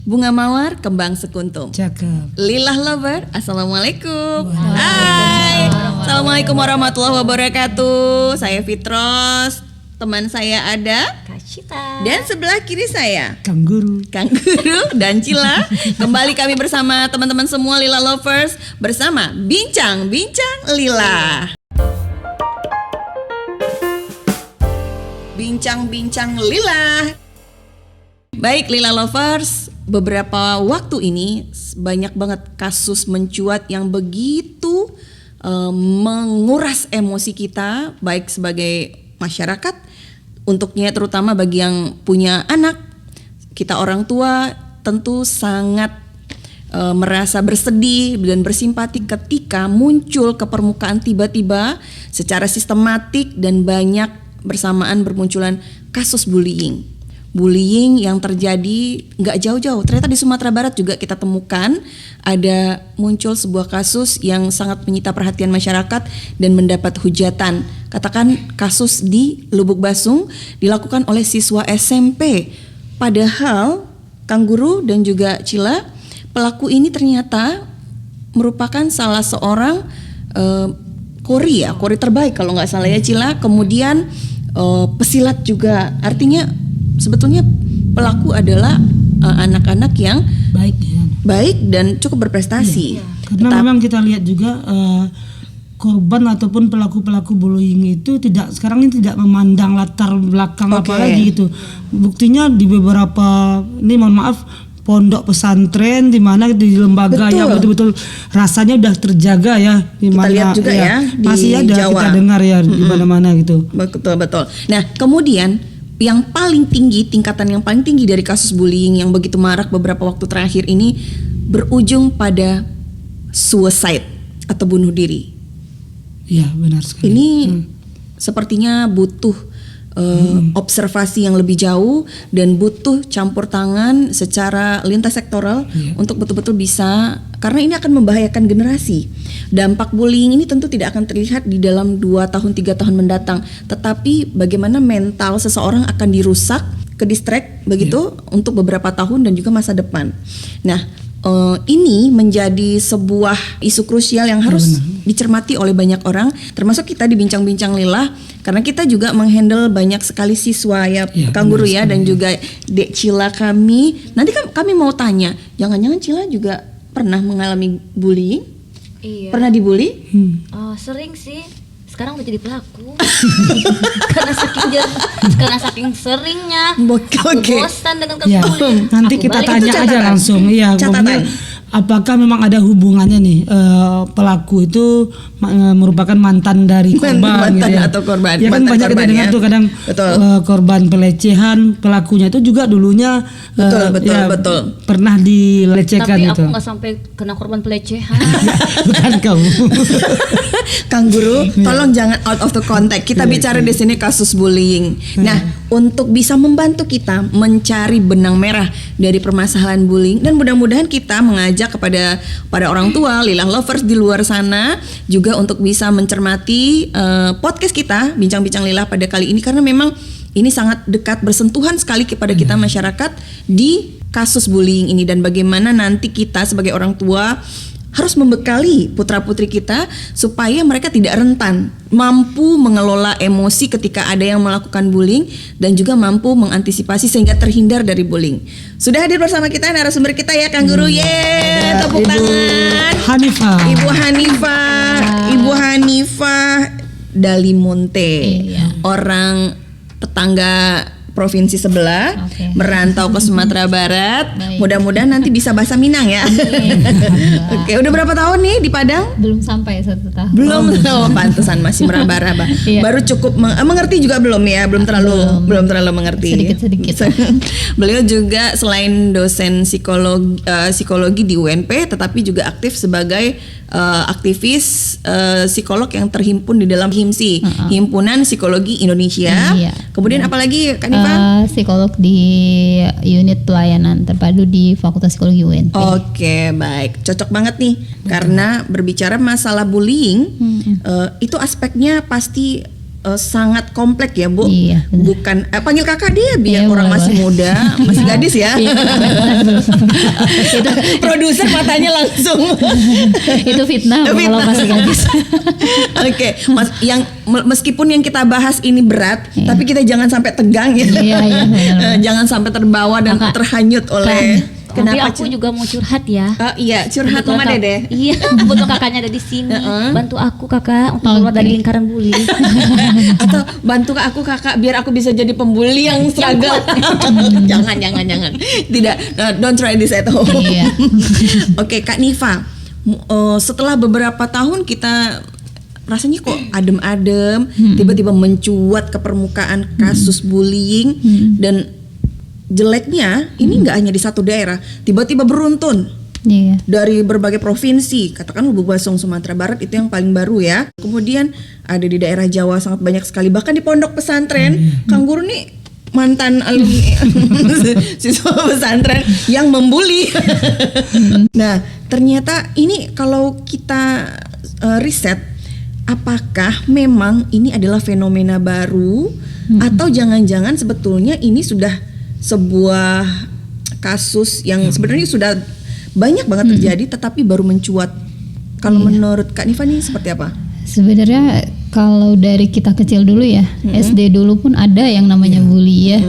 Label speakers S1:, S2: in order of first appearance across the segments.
S1: Bunga mawar, kembang sekuntum.
S2: Cakep.
S1: Lilah lover, assalamualaikum. Hai, assalamualaikum warahmatullahi wabarakatuh. Saya Fitros, teman saya ada
S3: Kak Cita.
S1: dan sebelah kiri saya
S2: Kang Guru
S1: dan Cila. Kembali kami bersama teman-teman semua Lila Lovers bersama Bincang-Bincang Lila. Bincang-Bincang Lila. Baik Lila Lovers, beberapa waktu ini banyak banget kasus mencuat yang begitu menguras emosi kita, baik sebagai masyarakat, untuknya terutama bagi yang punya anak. Kita orang tua tentu sangat merasa bersedih dan bersimpati ketika muncul ke permukaan tiba-tiba secara sistematik dan banyak bersamaan bermunculan kasus bullying yang terjadi nggak jauh-jauh. Ternyata di Sumatera Barat juga kita temukan ada muncul sebuah kasus yang sangat menyita perhatian masyarakat dan mendapat hujatan. Katakan kasus di Lubuk Basung dilakukan oleh siswa SMP. Padahal Kang Guru dan juga Cila, pelaku ini ternyata merupakan salah seorang kori terbaik kalau nggak salah ya Cila. Kemudian pesilat juga, artinya sebetulnya pelaku adalah anak-anak yang baik dan cukup berprestasi.
S2: Karena memang kita lihat juga korban ataupun pelaku-pelaku bullying itu sekarang ini tidak memandang latar belakang apalagi gitu. Buktinya di beberapa, ini mohon maaf, pondok pesantren di mana di lembaga yang betul-betul rasanya udah terjaga ya, di mana
S1: kita lihat juga ya di
S2: masih ada
S1: Jawa.
S2: Kita dengar ya di mana-mana gitu.
S1: Betul. Nah, kemudian yang paling tinggi, tingkatan yang paling tinggi dari kasus bullying yang begitu marak beberapa waktu terakhir ini berujung pada suicide atau bunuh diri.
S2: Iya, benar sekali.
S1: Ini sepertinya butuh observasi yang lebih jauh dan butuh campur tangan secara lintas sektoral untuk betul-betul bisa, karena ini akan membahayakan generasi. Dampak bullying ini tentu tidak akan terlihat di dalam 2 tahun 3 tahun mendatang, tetapi bagaimana mental seseorang akan dirusak, ke distract begitu untuk beberapa tahun dan juga masa depan. Nah, ini menjadi sebuah isu krusial yang harus dicermati oleh banyak orang, termasuk kita di Bincang-Bincang Lila, karena kita juga menghandle banyak sekali siswa ya Kang Guru ya, dan juga Dek Cila kami. Nanti kami mau tanya, jangan-jangan Cila juga pernah mengalami bullying?
S3: Iya.
S1: Pernah dibully?
S3: Sering sih. Sekarang udah jadi pelaku. karena saking seringnya. Aku bosan dengan bullying.
S2: Nanti kita tanya aja langsung. Iya, apakah memang ada hubungannya nih pelaku itu merupakan mantan dari korban gitu ya?
S1: Atau korban?
S2: Ya kan banyak kita dengar tuh kadang korban pelecehan, pelakunya itu juga dulunya
S1: betul.
S2: pernah dilecehkan
S3: tapi
S2: gitu.
S3: Aku nggak sampai kena korban pelecehan.
S2: Bukan kamu.
S1: Kang Guru, tolong jangan out of the context. Kita bicara di sini kasus bullying. Nah, untuk bisa membantu kita mencari benang merah dari permasalahan bullying, dan mudah-mudahan kita mengajak kepada orang tua Lila Lovers di luar sana juga untuk bisa mencermati podcast kita Bincang-Bincang Lila pada kali ini, karena memang ini sangat dekat bersentuhan sekali kepada kita masyarakat di kasus bullying ini, dan bagaimana nanti kita sebagai orang tua harus membekali putra-putri kita supaya mereka tidak rentan, mampu mengelola emosi ketika ada yang melakukan bullying, dan juga mampu mengantisipasi sehingga terhindar dari bullying. Sudah hadir bersama kita narasumber kita ya Kang Guru. Tepuk tangan. Ibu Hanifah Dalimunte, orang tetangga provinsi sebelah, merantau ke Sumatera Barat. Mudah-mudahan nanti bisa bahasa Minang ya. Oke, udah berapa tahun nih di Padang?
S4: Belum sampai 1 tahun.
S1: Belum, pantesan masih meraba-raba. Baru cukup mengerti juga belum ya? Belum terlalu mengerti.
S4: Sedikit.
S1: Beliau juga selain dosen psikologi di UNP, tetapi juga aktif sebagai aktivis psikolog yang terhimpun di dalam HIMSI, Himpunan Psikologi Indonesia. Kemudian apalagi Kak Nifah?
S4: Psikolog di unit pelayanan terpadu di Fakultas Psikologi UNP.
S1: Oke, baik, cocok banget nih. Karena berbicara masalah bullying, itu aspeknya pasti sangat kompleks ya Bu.
S4: Iya, benar.
S1: Bukan panggil kakak dia biar
S4: Iya,
S1: orang
S4: boleh,
S1: masih muda, masih gadis ya.
S4: Iya,
S1: Produser matanya langsung.
S4: itu fitnah Bu, kalau masih gadis.
S1: Oke, meskipun yang kita bahas ini berat, tapi kita jangan sampai tegang ya.
S4: Iya, benar.
S1: Jangan sampai terbawa dan terhanyut oleh.
S3: Tapi aku juga mau curhat ya.
S1: Iya, curhat sama Dede.
S3: Iya, kebetulan kakaknya ada di sini. Bantu aku kakak untuk keluar dari lingkaran bully.
S1: Atau bantu aku kakak biar aku bisa jadi pembuli yang struggle. jangan. Tidak, don't try this at home.
S4: Iya.
S1: Oke, Kak Nifa, setelah beberapa tahun kita rasanya kok adem-adem, tiba-tiba mencuat ke permukaan kasus bullying dan jeleknya ini nggak hanya di satu daerah, tiba-tiba beruntun
S4: Iya.
S1: dari berbagai provinsi. Katakan Lubuk-Basong Sumatera Barat itu yang paling baru ya. Kemudian ada di daerah Jawa sangat banyak sekali. Bahkan di pondok pesantren, Kang Guru nih mantan alumni siswa pesantren yang membuli. Nah, ternyata ini kalau kita riset, apakah memang ini adalah fenomena baru atau jangan-jangan sebetulnya ini sudah sebuah kasus yang sebenarnya sudah banyak banget terjadi tetapi baru mencuat. Kalau menurut Kak Nifa ini seperti apa?
S4: Sebenarnya kalau dari kita kecil dulu ya, SD dulu pun ada yang namanya bully ya.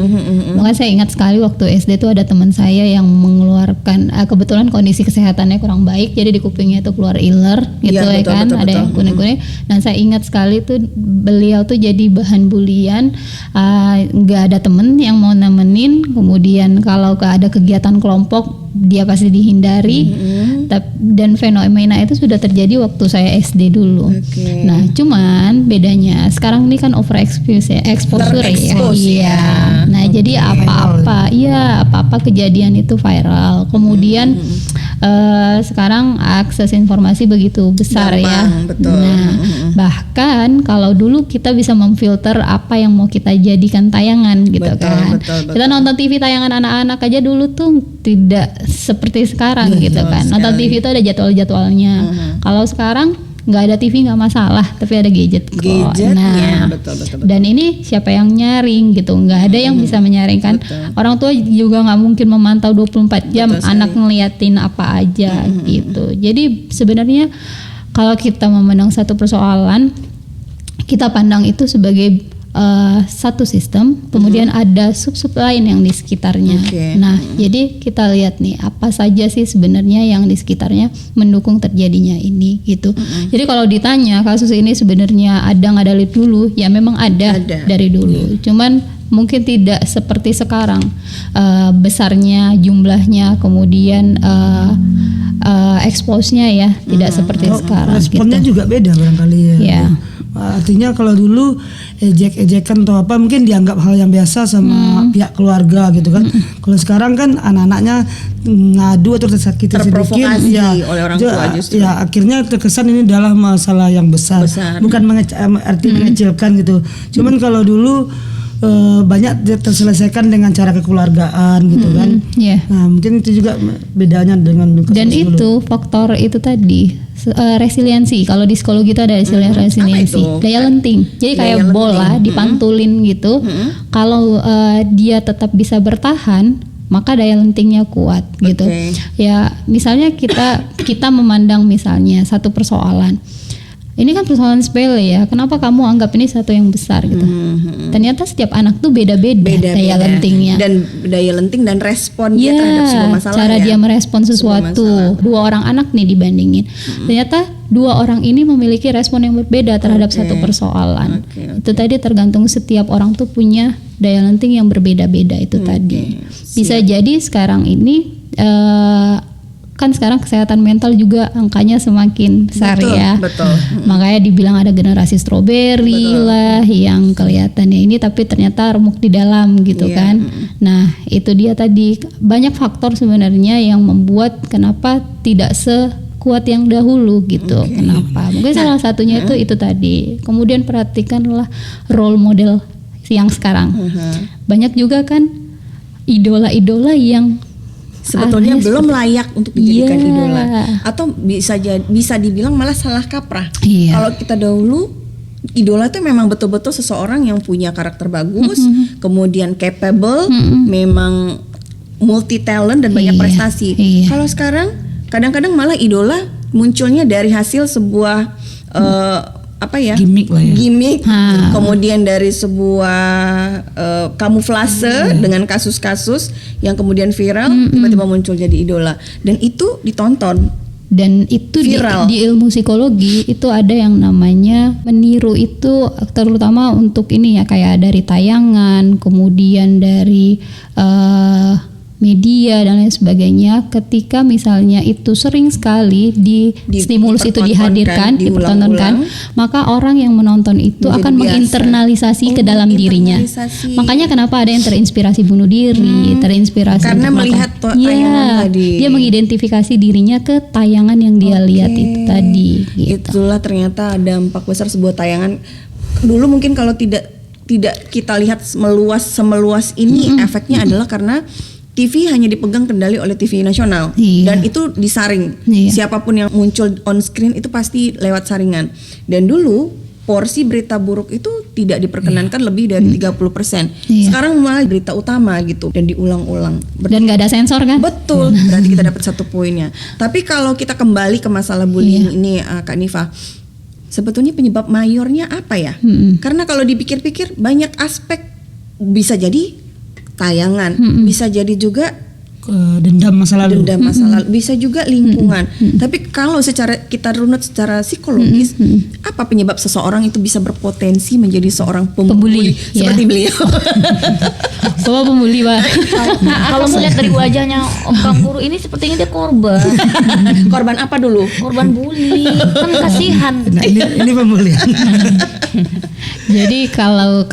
S4: Makanya saya ingat sekali waktu SD tuh ada teman saya yang mengeluarkan, kebetulan kondisi kesehatannya kurang baik, jadi di kupingnya itu keluar iler gitu
S1: Iya,
S4: ya
S1: betul,
S4: kan,
S1: betul,
S4: ada
S1: betul.
S4: yang kuning-kuning. Dan saya ingat sekali tuh beliau tuh jadi bahan bulian, nggak ada temen yang mau nemenin. Kemudian kalau ada kegiatan kelompok dia pasti dihindari. Dan fenomena itu sudah terjadi waktu saya SD dulu.
S1: Oke.
S4: Nah, cuman bedanya sekarang ini kan overexpose ya, exposure ya.
S1: Terekspos,
S4: Iya.
S1: ya.
S4: Nah, jadi apa-apa kejadian itu viral. Kemudian sekarang akses informasi begitu besar ya.
S1: Gampang, betul.
S4: Nah, bahkan kalau dulu kita bisa memfilter apa yang mau kita jadikan tayangan gitu
S1: Betul,
S4: kan.
S1: betul.
S4: Kita nonton TV tayangan anak-anak aja dulu tuh tidak seperti sekarang gitu kan. Nonton TV itu ada jadwal-jadwalnya. Kalau sekarang nggak ada TV nggak masalah, tapi ada gadget kok.
S1: Gadgetnya, betul.
S4: Dan ini siapa yang nyaring gitu, nggak ada yang bisa menyaringkan. Orang tua juga nggak mungkin memantau 24 jam
S1: Betul
S4: anak ngeliatin apa aja gitu. Jadi sebenarnya kalau kita memandang satu persoalan, kita pandang itu sebagai satu sistem, kemudian ada sub-sub lain yang di sekitarnya.
S1: Oke.
S4: Nah, jadi kita lihat nih apa saja sih sebenarnya yang di sekitarnya mendukung terjadinya ini gitu. Jadi kalau ditanya kasus ini sebenarnya ada nggak dari dulu, ya memang ada. Dari dulu. Cuman mungkin tidak seperti sekarang besarnya, jumlahnya, kemudian expose-nya ya tidak seperti sekarang.
S2: Responnya
S4: gitu.
S2: juga beda barangkali ya.
S4: Iya.
S2: Artinya kalau dulu ejek-ejekan atau apa mungkin dianggap hal yang biasa sama pihak keluarga gitu kan. Kalau sekarang kan anak-anaknya ngadu atau tersakiti sedikit,
S1: Terprovokasi oleh orang tua justru.
S2: Ya akhirnya terkesan ini adalah masalah yang besar. Bukan arti mengecilkan gitu. Cuman kalau dulu banyak terselesaikan dengan cara kekeluargaan gitu kan.
S4: Iya.
S2: Nah mungkin itu juga bedanya dengan kasus
S4: Dan
S2: dulu.
S4: itu faktor itu tadi resiliensi. Kalau di psikologi itu ada resiliensi,
S1: Apa itu?
S4: daya lenting. Jadi
S1: Daya
S4: kayak
S1: lenting.
S4: bola dipantulin gitu. Kalau dia tetap bisa bertahan, maka daya lentingnya kuat gitu. Ya misalnya kita memandang misalnya satu persoalan. Ini kan persoalan sepele ya. Kenapa kamu anggap ini satu yang besar gitu? Ternyata setiap anak tuh beda-beda daya lentingnya.
S1: Dan daya lenting dan respon dia terhadap sebuah masalah.
S4: Cara
S1: ya?
S4: dia merespon sesuatu. Dua orang anak nih dibandingin. Ternyata dua orang ini memiliki respon yang berbeda terhadap satu persoalan. Itu tadi tergantung setiap orang tuh punya daya lenting yang berbeda-beda itu tadi. Bisa jadi sekarang ini kan sekarang kesehatan mental juga angkanya semakin besar ya.
S1: Betul.
S4: Makanya dibilang ada generasi strawberry lah yang kelihatannya ini tapi ternyata remuk di dalam gitu kan. Nah, itu dia tadi banyak faktor sebenarnya yang membuat kenapa tidak sekuat yang dahulu gitu. Kenapa? Mungkin salah satunya itu tadi. Kemudian perhatikanlah role model yang sekarang. Banyak juga kan idola-idola yang
S1: sebetulnya belum layak untuk dijadikan
S4: Iya.
S1: idola, atau bisa dibilang malah salah kaprah.
S4: Iya.
S1: Kalau kita dahulu idola itu memang betul-betul seseorang yang punya karakter bagus, kemudian capable, memang multi talent dan banyak
S4: Iya,
S1: prestasi.
S4: iya.
S1: Kalau sekarang kadang-kadang malah idola munculnya dari hasil sebuah
S2: Gimmick lah ya.
S1: gimmick, kemudian dari sebuah kamuflase dengan kasus-kasus yang kemudian viral, tiba-tiba muncul jadi idola, dan itu ditonton.
S4: Dan itu
S1: Viral.
S4: di ilmu psikologi itu ada yang namanya meniru, itu terutama untuk ini ya, kayak dari tayangan, kemudian dari media dan lain sebagainya. Ketika misalnya itu sering sekali stimulus itu dihadirkan, dipertontonkan, maka orang yang menonton itu
S1: Menjadi
S4: akan
S1: biasa.
S4: menginternalisasi ke dalam dirinya.
S1: Internalisasi.
S4: Makanya kenapa ada yang terinspirasi bunuh diri, terinspirasi
S1: Karena
S4: untuk
S1: melihat
S4: melakukan-
S1: tayangan
S4: Iya,
S1: tadi.
S4: dia mengidentifikasi dirinya ke tayangan yang dia lihat itu tadi. Gitu.
S1: Itulah ternyata dampak besar sebuah tayangan. Dulu mungkin kalau tidak kita lihat semeluas ini, efeknya adalah karena TV hanya dipegang kendali oleh TV nasional,
S4: Iya.
S1: dan itu disaring.
S4: Iya.
S1: Siapapun yang muncul on screen itu pasti lewat saringan. Dan dulu porsi berita buruk itu tidak diperkenankan lebih dari 30%.
S4: Iya.
S1: Sekarang malah berita utama gitu dan diulang-ulang.
S4: Dan gak ada sensor kan?
S1: Betul, berarti kita dapat satu poinnya. Tapi kalau kita kembali ke masalah bullying ini, Kak Nifa, sebetulnya penyebab mayornya apa ya? Karena kalau dipikir-pikir banyak aspek, bisa jadi tayangan, bisa jadi juga
S2: Dendam masa lalu.
S1: dendam masa lalu, bisa juga lingkungan. Tapi kalau kita runut secara psikologis, apa penyebab seseorang itu bisa berpotensi menjadi seorang pembuli,
S4: Pembuli,
S1: seperti
S4: ya.
S1: beliau?
S4: Bapak pembuli, Pak.
S3: Kalau melihat dari wajahnya Om Kang Guru ini sepertinya dia korban.
S1: Korban apa dulu?
S3: Korban bully. Kan kasihan.
S2: Nah, ini pemulihan.
S4: Jadi kalau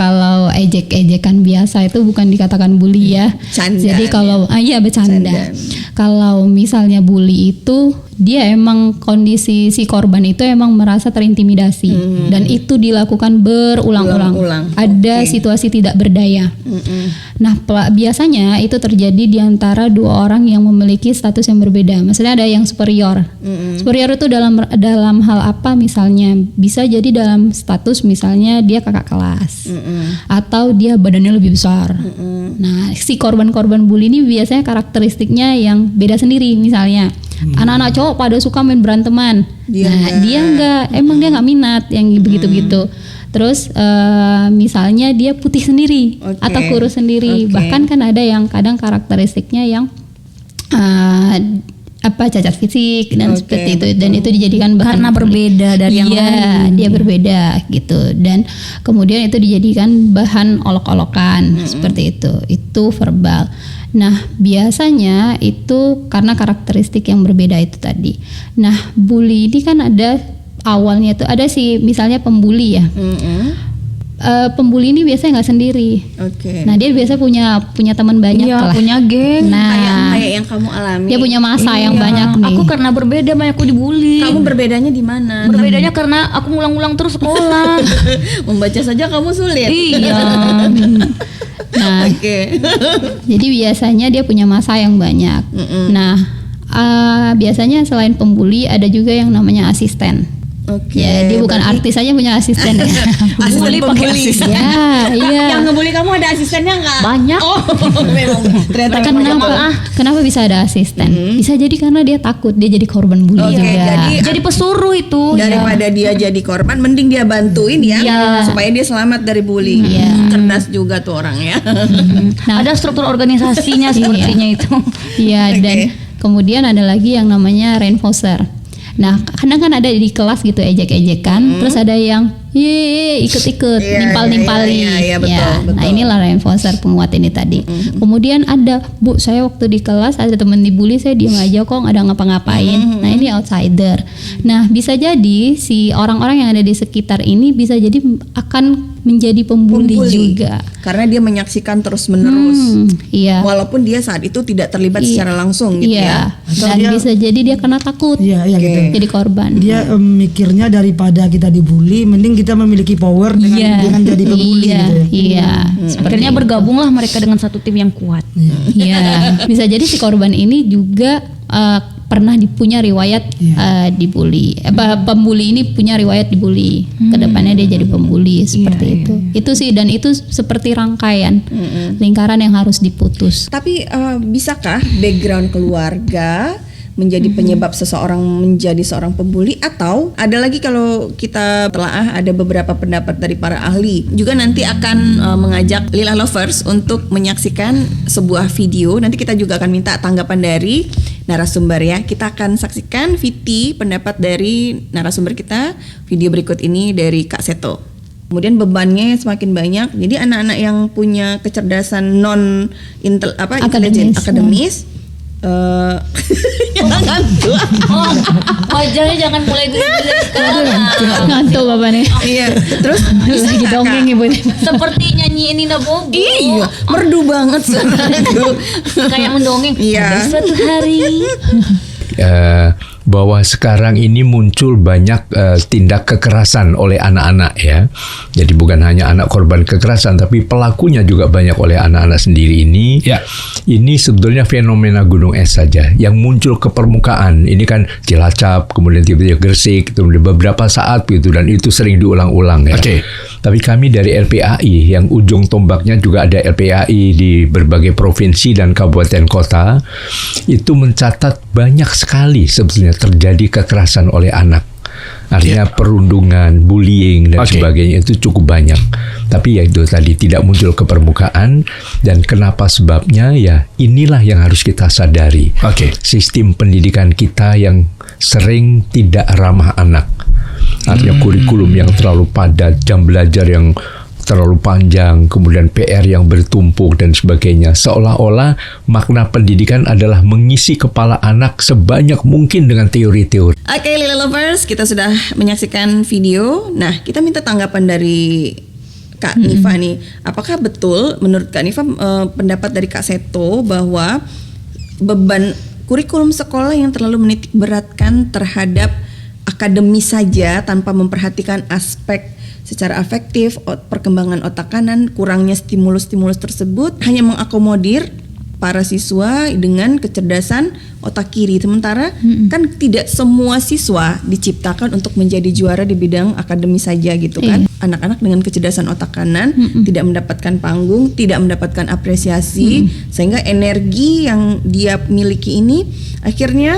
S4: ejek-ejekan biasa itu bukan dikatakan bully ya.
S1: Candaan,
S4: Jadi kalau iya bercanda.
S1: Candaan.
S4: Kalau misalnya bully itu dia emang kondisi si korban itu emang merasa terintimidasi dan itu dilakukan berulang-ulang.
S1: Ulang-ulang.
S4: Ada situasi tidak berdaya. Nah, biasanya itu terjadi di antara dua orang yang memiliki status yang berbeda. Maksudnya ada yang superior. Superior itu dalam hal apa? Misalnya bisa jadi dalam status misalnya dia kakak kelas atau dia badannya lebih besar. Nah, si korban-korban bully ini biasanya karakteristiknya yang beda sendiri. Misalnya anak-anak cowok pada suka main beranteman. Dia enggak, emang dia nggak minat yang begitu-begitu. Terus misalnya dia putih sendiri
S1: Oke.
S4: atau kurus sendiri.
S1: Oke.
S4: Bahkan kan ada yang kadang karakteristiknya yang cacat fisik dan
S1: Oke,
S4: seperti itu, dan itu dijadikan bahan
S3: Karena berbeda dari yang
S4: Iya,
S3: lain.
S4: dia berbeda gitu, dan kemudian itu dijadikan bahan olok-olokan seperti itu verbal. Nah, biasanya itu karena karakteristik yang berbeda itu tadi. Nah, bully ini kan ada awalnya itu ada sih, misalnya pembuli ya. Pembuli ini biasanya nggak sendiri.
S1: Oke.
S4: Nah, dia biasa punya teman banyak
S3: Iya,
S4: lah.
S3: punya geng.
S1: Kayak yang kamu alami.
S4: Dia punya masa yang
S3: Iya,
S4: banyak nih.
S3: Aku karena berbeda makanya aku dibully.
S1: Kamu berbedanya di mana?
S3: Berbedanya karena aku ngulang-ngulang terus sekolah.
S1: Membaca saja kamu sulit.
S3: Iya.
S4: Nah,
S1: Oke.
S4: jadi biasanya dia punya masa yang banyak. Nah, biasanya selain pembuli ada juga yang namanya asisten.
S1: Oke.
S4: Ya, dia bukan artis aja punya asisten ya.
S1: Asisten
S3: Bully pakai
S1: pembuli.
S3: asisten.
S4: Ya, iya.
S1: Yang ngebully kamu ada asistennya nggak?
S3: Banyak.
S1: Oh, memang. Ternyata
S4: Kenapa bisa ada asisten? Bisa jadi karena dia takut dia jadi korban bully
S1: Oke,
S4: juga.
S3: Jadi pesuruh itu.
S1: daripada dia jadi korban, mending dia bantuin ya,
S4: Iya.
S1: supaya dia selamat dari bully. Cerdas juga tuh orang ya.
S4: Nah,
S3: Ada struktur organisasinya sepertinya itu.
S4: Iya,
S1: Oke.
S4: dan kemudian ada lagi yang namanya reinforcer. Nah, kadang kan ada di kelas gitu ejek-ejekan, terus ada yang ikut-ikut,
S1: Iya,
S4: nimpal-nimpali.
S1: iya, betul,
S4: Ya,
S1: betul.
S4: Nah, inilah reinforcer, penguat ini tadi. Kemudian ada, Bu, saya waktu di kelas ada teman dibully, saya diam aja kok, nggak ada ngapa-ngapain. Nah, ini outsider. Nah, bisa jadi si orang-orang yang ada di sekitar ini bisa jadi akan menjadi pembuli juga.
S1: Karena dia menyaksikan terus menerus.
S4: Iya.
S1: Walaupun dia saat itu tidak terlibat
S4: Iya.
S1: secara langsung gitu ya.
S4: Iya. Dan bisa jadi dia kena takut.
S2: Iya, iya gitu.
S4: Jadi korban.
S2: Dia mikirnya daripada kita dibully, mending kita memiliki power dengan jadi pembuli
S4: iya,
S2: gitu ya.
S4: Iya.
S3: Akhirnya bergabunglah mereka dengan satu tim yang kuat.
S4: Iya. Bisa jadi si korban ini juga pernah punya riwayat dibully. Pembuli ini punya riwayat dibully. Kedepannya dia jadi pembuli seperti itu. Itu sih, dan itu seperti rangkaian lingkaran yang harus diputus.
S1: Tapi bisakah background keluarga menjadi penyebab seseorang menjadi seorang pembuli, atau ada lagi kalau kita telaah ada beberapa pendapat dari para ahli. Juga nanti akan mengajak Lila Lovers untuk menyaksikan sebuah video. Nanti kita juga akan minta tanggapan dari narasumber ya. Kita akan saksikan Viti pendapat dari narasumber kita. Video berikut ini dari Kak Seto. Kemudian bebannya semakin banyak. Jadi anak-anak yang punya kecerdasan non akademis jangan tua.
S3: Wajahnya jangan mulai dari sekarang.
S4: Ngantuk Bapak nih.
S1: Iya. Terus
S4: Lagi dongeng Ibu.
S3: Seperti nyanyiin Nina Bobo.
S1: iya, merdu banget suara itu.
S3: Kayak mendongeng.
S1: Iya.
S3: Pada suatu hari.
S5: Bahwa sekarang ini muncul banyak tindak kekerasan oleh anak-anak ya. Jadi bukan hanya anak korban kekerasan, tapi pelakunya juga banyak oleh anak-anak sendiri ini. Ya. Ini sebetulnya fenomena gunung es saja yang muncul ke permukaan. Ini kan Cilacap, kemudian tiba-tiba Gresik, kemudian beberapa saat gitu, dan itu sering diulang-ulang ya.
S6: Oke.
S5: Tapi kami dari LPAI yang ujung tombaknya juga ada LPAI di berbagai provinsi dan kabupaten kota, itu mencatat banyak sekali sebetulnya terjadi kekerasan oleh anak. Artinya perundungan, bullying dan sebagainya itu cukup banyak. Tapi ya itu tadi tidak muncul ke permukaan, dan kenapa sebabnya ya inilah yang harus kita sadari. Sistem pendidikan kita yang sering tidak ramah anak. Artinya kurikulum yang terlalu padat, jam belajar yang terlalu panjang, kemudian PR yang bertumpuk dan sebagainya. Seolah-olah makna pendidikan adalah mengisi kepala anak sebanyak mungkin dengan teori-teori.
S1: Oke, Lila Lovers, kita sudah menyaksikan video. Nah, kita minta tanggapan dari Kak Nifa nih. Apakah betul menurut Kak Nifa pendapat dari Kak Seto bahwa beban kurikulum sekolah yang terlalu menitik beratkan terhadap akademis saja tanpa memperhatikan aspek secara afektif, perkembangan otak kanan, kurangnya stimulus-stimulus tersebut hanya mengakomodir para siswa dengan kecerdasan otak kiri. Sementara kan tidak semua siswa diciptakan untuk menjadi juara di bidang akademis saja gitu kan. Anak-anak dengan kecerdasan otak kanan tidak mendapatkan panggung, tidak mendapatkan apresiasi, sehingga energi yang dia miliki ini akhirnya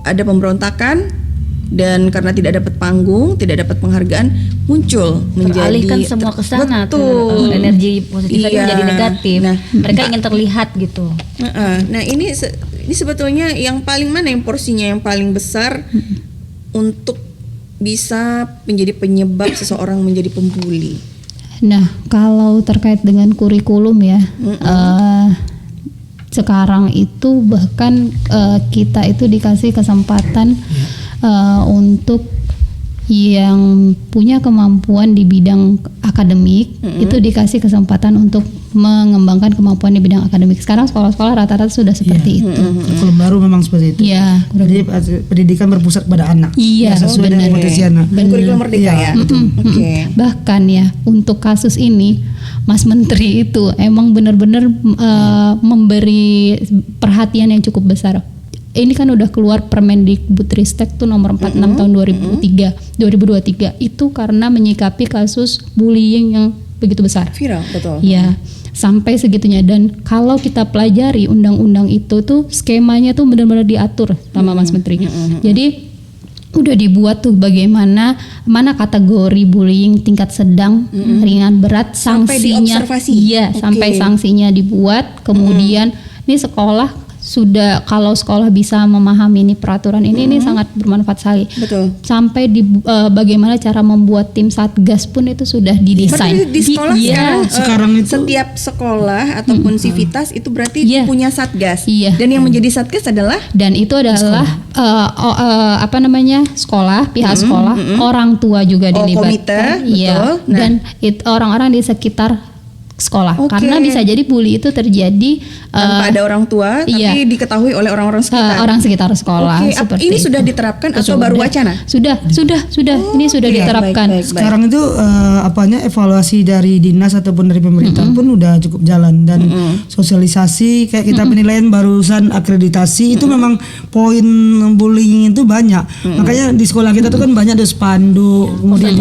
S1: ada pemberontakan. Dan karena tidak dapat panggung, tidak dapat penghargaan, muncul menjadi
S3: teralihkan semua ke sana.
S1: Betul.
S3: Energi positif tadi menjadi negatif.
S1: Nah,
S3: mereka ingin terlihat gitu.
S1: Nah, ini sebetulnya yang paling mana yang porsinya yang paling besar untuk bisa menjadi penyebab seseorang menjadi pembuli.
S4: Nah, kalau terkait dengan kurikulum ya, sekarang itu bahkan kita itu dikasih kesempatan untuk yang punya kemampuan di bidang akademik itu dikasih kesempatan untuk mengembangkan kemampuan di bidang akademik. Sekarang sekolah-sekolah rata-rata sudah seperti itu.
S2: Kurikulum baru memang seperti itu.
S4: Ya,
S2: Jadi pendidikan berpusat pada anak.
S4: Iya,
S2: sesuai dengan potensi anak.
S1: Kurikulum merdeka ya.
S4: Bahkan ya untuk kasus ini Mas Menteri itu emang benar-benar memberi perhatian yang cukup besar. Ini kan udah keluar Permendikbudristek tuh nomor 46 tahun 2023 itu karena menyikapi kasus bullying yang begitu besar.
S1: Viral, betul.
S4: Ya, sampai segitunya. Dan kalau kita pelajari undang-undang itu tuh skemanya tuh benar-benar diatur sama Mas Menteri. Jadi udah dibuat tuh bagaimana mana kategori bullying tingkat sedang, ringan, berat, sanksinya. Iya, sampai sanksinya dibuat. Kemudian ini sekolah sudah, kalau sekolah bisa memahami ini peraturan ini sangat bermanfaat sekali.
S1: Betul.
S4: Sampai di bagaimana cara membuat tim satgas pun itu sudah didesain.
S1: Berarti di sekolah
S2: sekarang itu
S1: setiap sekolah ataupun sivitas itu berarti punya satgas.
S4: Iya.
S1: Dan yang menjadi satgas adalah
S4: itu adalah sekolah, pihak sekolah, orang tua juga dilibatkan.
S1: Komite,
S4: iya.
S1: betul.
S4: Dan orang-orang di sekitar sekolah.
S1: Oke.
S4: Karena bisa jadi bully itu terjadi
S1: Tanpa ada orang tua, tapi
S4: iya.
S1: diketahui oleh orang-orang sekitar.
S4: orang sekitar sekolah.
S1: Oke,
S4: seperti
S1: ini
S4: itu.
S1: sudah diterapkan atau
S4: Betul,
S1: baru
S4: udah.
S1: wacana?
S4: Sudah. Ini sudah
S1: Oke,
S4: diterapkan.
S1: baik.
S2: Sekarang itu evaluasi dari dinas ataupun dari pemerintah pun udah cukup jalan, dan sosialisasi kayak kita penilaian barusan akreditasi itu memang poin bullying itu banyak. Makanya di sekolah kita tuh kan banyak ada spanduk, kemudian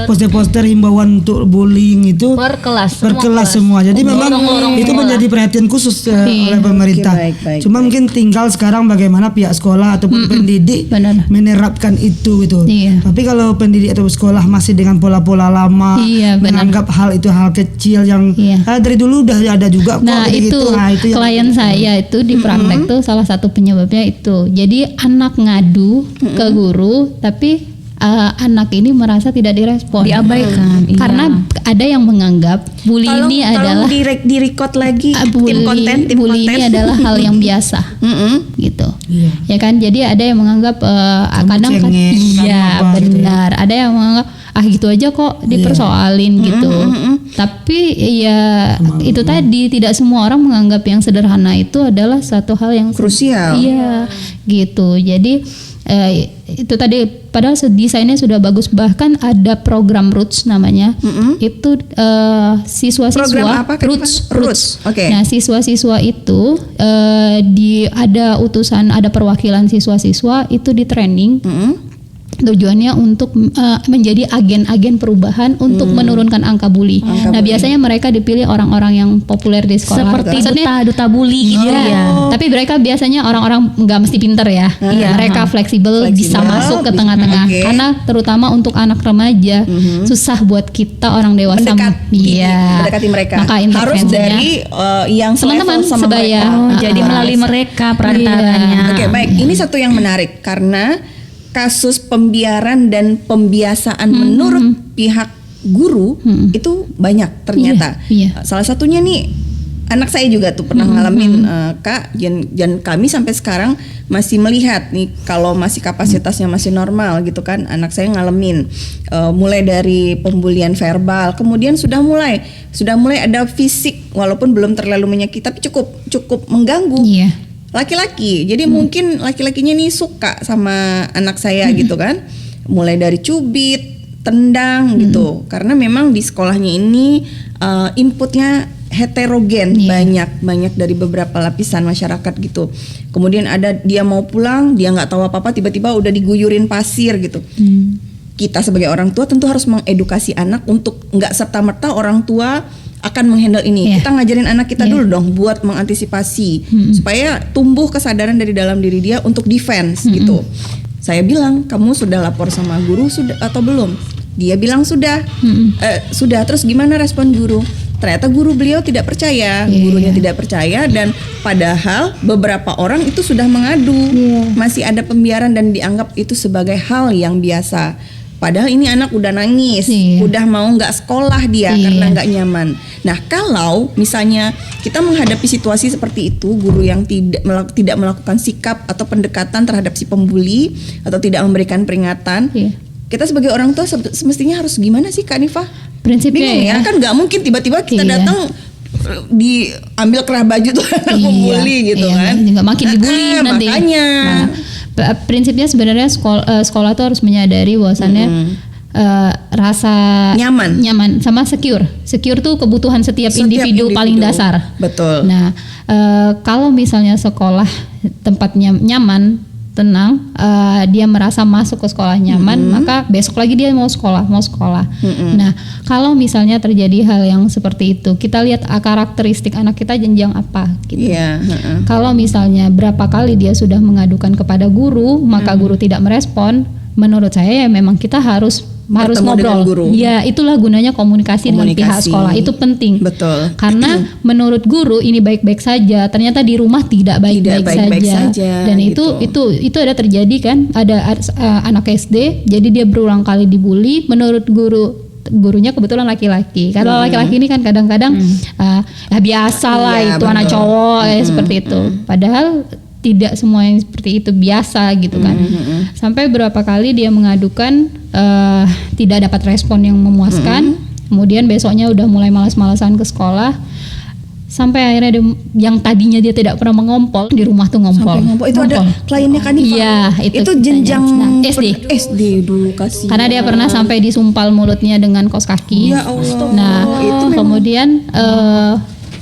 S2: poster-poster himbauan untuk bullying itu
S3: Per kelas.
S2: per kelas semua. Jadi memang itu menjadi perhatian khusus oleh pemerintah.
S1: Oke, baik.
S2: Cuma mungkin tinggal sekarang bagaimana pihak sekolah ataupun pendidik
S4: Benar.
S2: menerapkan itu gitu.
S4: Iya.
S2: Tapi kalau pendidik atau sekolah masih dengan pola-pola lama,
S4: Iya, benar.
S2: menganggap hal itu hal kecil yang
S4: Iya.
S2: dari dulu udah ada juga kok.
S4: Nah
S2: kayak
S4: itu,
S2: gitu. Nah, itu yang
S4: klien saya itu di praktek tuh salah satu penyebabnya itu. Jadi anak ngadu ke guru, tapi anak ini merasa tidak direspon,
S3: Diabaikan, iya.
S4: karena ada yang menganggap bully ini adalah
S1: di record lagi
S4: bully
S1: tim
S4: ini
S1: konten.
S4: adalah hal yang biasa. Gitu,
S2: Iya.
S4: ya kan? Jadi ada yang menganggap kadang kan,
S2: cengeng,
S4: iya
S2: kamu apa, gitu ya.
S4: benar. Ada yang menganggap gitu aja kok dipersoalin gitu. Tapi ya itu tadi tidak semua orang menganggap yang sederhana itu adalah satu hal yang
S1: Krusial.
S4: Iya, gitu. Jadi itu tadi padahal desainnya sudah bagus, bahkan ada program Roots namanya. Itu siswa-siswa
S1: Program apa, Kak
S4: Roots.
S1: Diva? Roots, oke.
S4: Nah, siswa-siswa itu ada utusan, ada perwakilan siswa-siswa itu di training. Tujuannya untuk menjadi agen-agen perubahan untuk menurunkan angka bully. Nah, biasanya mereka dipilih orang-orang yang populer di sekolah.
S3: Seperti
S4: Maksudnya,
S3: duta bully gitu
S4: iya.
S3: ya.
S4: Tapi mereka biasanya orang-orang nggak mesti pinter ya.
S3: Iya.
S4: Mereka fleksibel, bisa masuk ke tengah-tengah.
S1: Oke.
S4: Karena terutama untuk anak remaja susah buat kita orang dewasa
S1: Mendekati mereka.
S4: Maka
S1: Harus
S4: intervensinya
S1: dari yang
S4: teman-teman
S1: selevel sama
S4: sebaya.
S1: mereka.
S3: Jadi melalui mereka perantaranya.
S1: Oke, baik. Ini satu yang menarik karena kasus pembiaran dan pembiasaan menurut pihak guru itu banyak ternyata.
S4: Iya.
S1: Salah satunya nih anak saya juga tuh pernah ngalamin Kak, dan kami sampai sekarang masih melihat nih kalau masih kapasitasnya masih normal gitu kan, anak saya ngalamin mulai dari pembulian verbal, kemudian sudah mulai ada fisik, walaupun belum terlalu menyakiti tapi cukup mengganggu.
S4: Iya.
S1: Laki-laki, jadi mungkin laki-lakinya nih suka sama anak saya gitu kan, mulai dari cubit, tendang gitu, karena memang di sekolahnya ini inputnya heterogen, banyak dari beberapa lapisan masyarakat gitu. Kemudian ada dia mau pulang, dia nggak tahu apa-apa, tiba-tiba udah diguyurin pasir gitu. Kita sebagai orang tua tentu harus mengedukasi anak untuk nggak serta-merta orang tua akan menghandle ini. Kita ngajarin anak kita dulu dong buat mengantisipasi supaya tumbuh kesadaran dari dalam diri dia untuk defense gitu. Saya bilang, kamu sudah lapor sama guru sudah atau belum? Dia bilang sudah. Sudah. Terus gimana respon guru? Ternyata guru beliau tidak percaya, gurunya tidak percaya, dan padahal beberapa orang itu sudah mengadu, masih ada pembiaran dan dianggap itu sebagai hal yang biasa. Padahal ini anak udah nangis, udah mau nggak sekolah dia karena nggak nyaman. Nah, kalau misalnya kita menghadapi situasi seperti itu, guru yang tidak melakukan sikap atau pendekatan terhadap si pembuli atau tidak memberikan peringatan, kita sebagai orang tua semestinya harus gimana sih, Kak Nifah?
S4: Prinsipnya
S1: Bingung ya, kan nggak mungkin tiba-tiba kita datang diambil kerah baju tuh anak pembuli gitu kan?
S4: Nggak makin dibully nanti.
S1: Makanya.
S4: Prinsipnya sebenarnya sekolah tuh harus menyadari bahwasannya rasa nyaman sama secure tuh kebutuhan setiap individu paling dasar.
S1: Betul.
S4: Nah, kalau misalnya sekolah tempatnya nyaman, tenang, dia merasa masuk ke sekolah nyaman, maka besok lagi dia mau sekolah. Nah, kalau misalnya terjadi hal yang seperti itu, kita lihat karakteristik anak kita jenjang apa gitu. Kalau misalnya berapa kali dia sudah mengadukan kepada guru, maka guru tidak merespon, menurut saya ya memang kita harus ngobrol. Ya, itulah gunanya komunikasi dengan pihak sekolah. Itu penting.
S1: Betul.
S4: Karena menurut guru ini baik-baik saja, ternyata di rumah tidak baik-baik saja. Dan
S1: gitu.
S4: itu ada terjadi kan? Ada anak SD, jadi dia berulang kali dibully. Menurut gurunya kebetulan laki-laki. Kalau laki-laki ini kan kadang-kadang ya biasa lah itu anak cowok seperti itu. Padahal tidak semua yang seperti itu biasa gitu kan. Sampai berapa kali dia mengadukan tidak dapat respon yang memuaskan. Kemudian besoknya udah mulai malas-malasan ke sekolah. Sampai akhirnya yang tadinya dia tidak pernah mengompol di rumah tuh ngompol.
S1: Sampai ngompol. Itu ada kliennya kan Iva?
S4: Iya,
S1: itu jenjang
S4: SD.
S1: Dulu kasih.
S4: Karena dia pernah sampai disumpal mulutnya dengan kaos kaki.
S1: Ya Allah.
S4: Nah,
S1: itu
S4: kemudian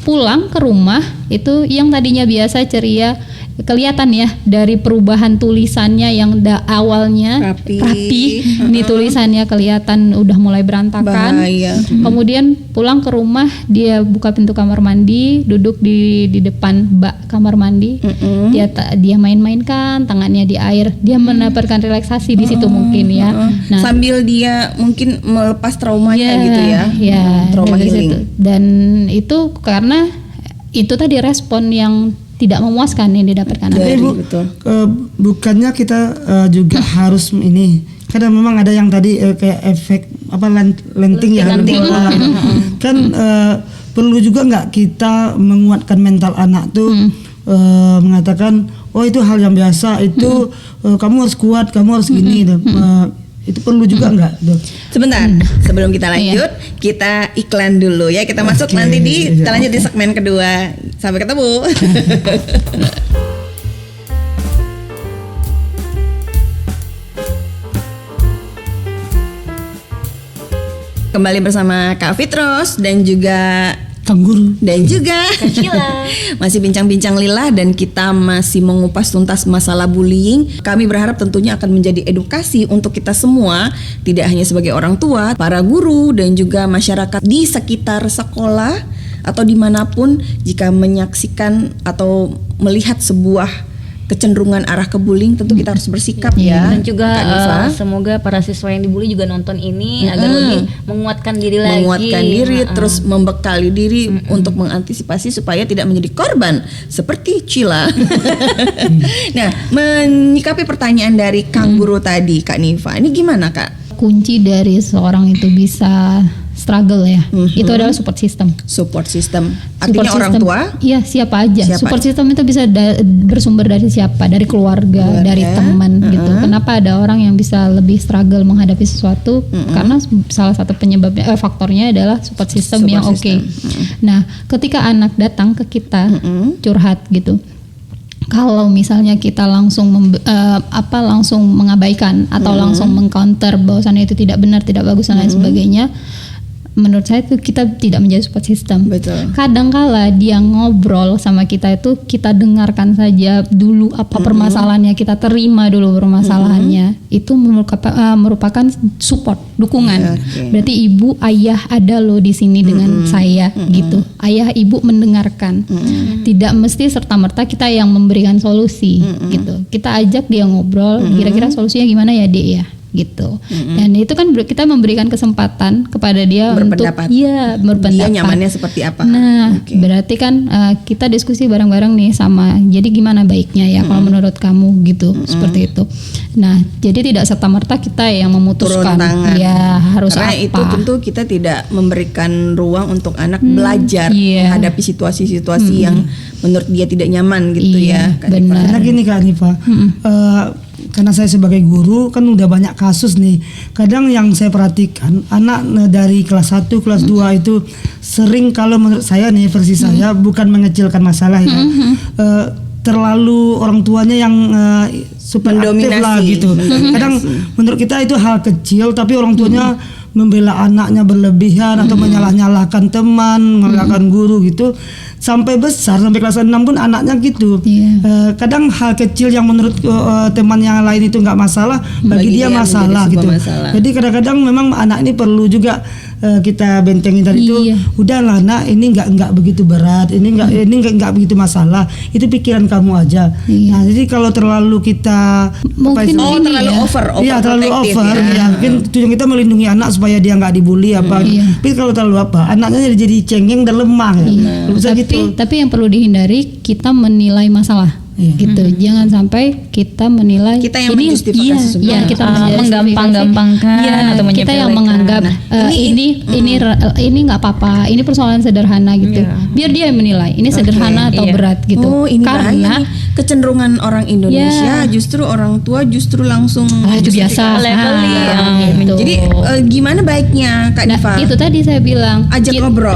S4: pulang ke rumah itu yang tadinya biasa ceria, kelihatan ya dari perubahan tulisannya yang awalnya rapi. Ini tulisannya kelihatan udah mulai berantakan.
S1: Bahaya.
S4: Kemudian pulang ke rumah dia buka pintu kamar mandi, duduk di depan bak kamar mandi. Dia main-mainkan tangannya di air. Dia mendapatkan relaksasi di situ mungkin ya. Nah,
S1: sambil dia mungkin melepas traumanya gitu ya.
S4: Ya,
S1: trauma
S4: dari
S1: healing.
S4: situ. Dan itu karena itu tadi respon yang tidak memuaskan yang didapatkan.
S2: Tapi Bu, bukannya kita juga harus ini, karena memang ada yang tadi kayak efek apa lenting ya, kan perlu juga nggak kita menguatkan mental anak tuh, mengatakan oh itu hal yang biasa, itu kamu harus kuat, kamu harus gini, itu perlu juga nggak?
S1: Sebentar, sebelum kita lanjut, kita iklan dulu ya. Kita masuk nanti kita lanjut di segmen kedua. Sampai ketemu. Kembali bersama Kak Fitros dan juga
S2: Kang Guru
S1: dan juga masih bincang-bincang Lila, dan kita masih mengupas tuntas masalah bullying. Kami berharap tentunya akan menjadi edukasi untuk kita semua, tidak hanya sebagai orang tua, para guru dan juga masyarakat di sekitar sekolah atau dimanapun, jika menyaksikan atau melihat sebuah kecenderungan arah ke bullying, tentu kita harus bersikap ya.
S3: Dan juga
S1: Kak Nifa.
S3: semoga para siswa yang dibully juga nonton ini agar lebih menguatkan diri lagi.
S1: Menguatkan diri, terus membekali diri untuk mengantisipasi supaya tidak menjadi korban seperti Cila. Nah, menyikapi pertanyaan dari Kang Guru tadi, Kak Nifa, ini gimana Kak?
S4: Kunci dari seorang itu bisa struggle ya, itu adalah support system.
S1: Support system, artinya
S4: Support
S1: orang
S4: system,
S1: tua?
S4: Iya, siapa aja.
S1: Siapa?
S4: Support system itu bisa bersumber dari siapa? Dari keluarga, dari teman gitu. Kenapa ada orang yang bisa lebih struggle menghadapi sesuatu? Karena salah satu penyebabnya, faktornya adalah support system yang oke. Nah, ketika anak datang ke kita curhat gitu, kalau misalnya kita langsung langsung mengabaikan atau langsung mengcounter bahwasannya itu tidak benar, tidak bagus dan lain sebagainya, menurut saya itu kita tidak menjadi support system.
S1: Betul.
S4: Kadangkala dia ngobrol sama kita itu kita dengarkan saja dulu apa permasalahannya, kita terima dulu permasalahannya. Itu merupakan support, dukungan. Berarti ibu, ayah ada loh di sini dengan saya gitu. Ayah, ibu mendengarkan. Tidak mesti serta-merta kita yang memberikan solusi gitu. Kita ajak dia ngobrol, kira-kira solusinya gimana ya, Dek ya? Gitu. Dan itu kan kita memberikan kesempatan kepada dia
S1: Berpendapat.
S4: untuk berpendapat.
S1: Dia nyamannya seperti apa?
S4: Nah, berarti kan kita diskusi bareng-bareng nih sama. Jadi gimana baiknya ya kalau menurut kamu gitu, seperti itu. Nah, jadi tidak serta-merta kita yang memutuskan.
S1: Turun tangan.
S4: Ya, harus
S1: Karena
S4: apa.
S1: itu tentu kita tidak memberikan ruang untuk anak belajar menghadapi situasi-situasi yang menurut dia tidak nyaman gitu ya. Kak Nifa.
S4: Benar.
S2: Karena gini Kak Nifa, karena saya sebagai guru kan udah banyak kasus nih. Kadang yang saya perhatikan anak dari kelas 1, kelas 2 itu sering, kalau menurut saya nih, versi saya, bukan mengecilkan masalah ya, terlalu orang tuanya yang super aktif lah gitu. Kadang menurut kita itu hal kecil, tapi orang tuanya membela anaknya berlebihan atau menyalah-nyalahkan teman, menyalahkan guru gitu. Sampai besar, sampai kelas 6 pun anaknya gitu. Kadang hal kecil yang menurut teman yang lain itu nggak masalah, bagi dia masalah gitu. Jadi kadang-kadang memang anak ini perlu juga kita bentengin tadi itu. Udahlah nak, ini nggak begitu berat, ini nggak begitu masalah. Itu pikiran kamu aja. Nah, jadi kalau terlalu kita
S4: mungkin
S1: terlalu over
S2: terlalu over ya. Mungkin tujuan kita melindungi anak supaya dia nggak dibully apa. Tapi kalau terlalu anaknya jadi cengeng dan lemah ya. Bisa gitu.
S4: Tapi yang perlu dihindari kita menilai masalah. gitu. Jangan sampai kita menilai
S1: Kita yang
S4: ini
S1: menjustifikasi semua.
S4: iya, kita
S3: menggampang-gampangkan
S4: Iya,
S3: atau
S4: kita yang
S3: menyepelekan.
S4: menganggap ini nggak apa-apa, ini persoalan sederhana gitu. Biar dia yang menilai ini sederhana atau berat gitu.
S1: Oh, ini bahaya
S4: Karena
S1: nih. Kecenderungan orang Indonesia justru orang tua justru langsung
S4: itu biasa
S3: Labeling,
S4: gitu.
S1: Jadi gimana baiknya Kak
S4: Nah,
S1: Nifa?
S4: itu tadi saya bilang
S1: Ajak ngobrol.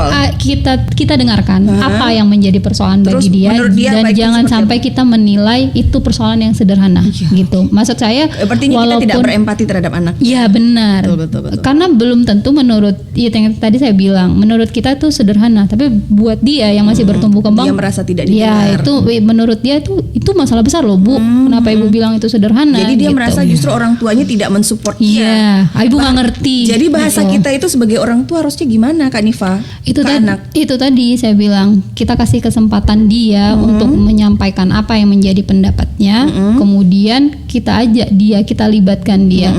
S4: kita dengarkan apa yang menjadi persoalan
S1: Terus
S4: bagi dia,
S1: menurut dia
S4: dan
S1: baiknya
S4: jangan
S1: seperti
S4: sampai kita menilai itu persoalan yang sederhana gitu. Maksud saya
S1: Berarti kita tidak berempati terhadap anak.
S4: Iya benar.
S1: Betul.
S4: Karena belum tentu menurut yang tadi saya bilang, menurut kita itu sederhana, tapi buat dia yang masih bertumbuh kembang,
S1: Dia merasa tidak
S4: ya
S1: didengar.
S4: itu menurut dia itu masalah besar loh Bu. Kenapa Ibu bilang itu sederhana?
S1: Jadi dia
S4: gitu.
S1: merasa justru orang tuanya tidak mensupport dia.
S4: Iya, Ibu nggak ngerti.
S1: Jadi bahasa
S4: gitu.
S1: kita itu sebagai orang tua harusnya gimana Kak Nifa?
S4: itu
S1: ke
S4: tadi
S1: anak.
S4: itu tadi saya bilang kita kasih kesempatan dia untuk menyampaikan apa yang menjadi pendapatnya, kemudian kita ajak dia, kita libatkan dia.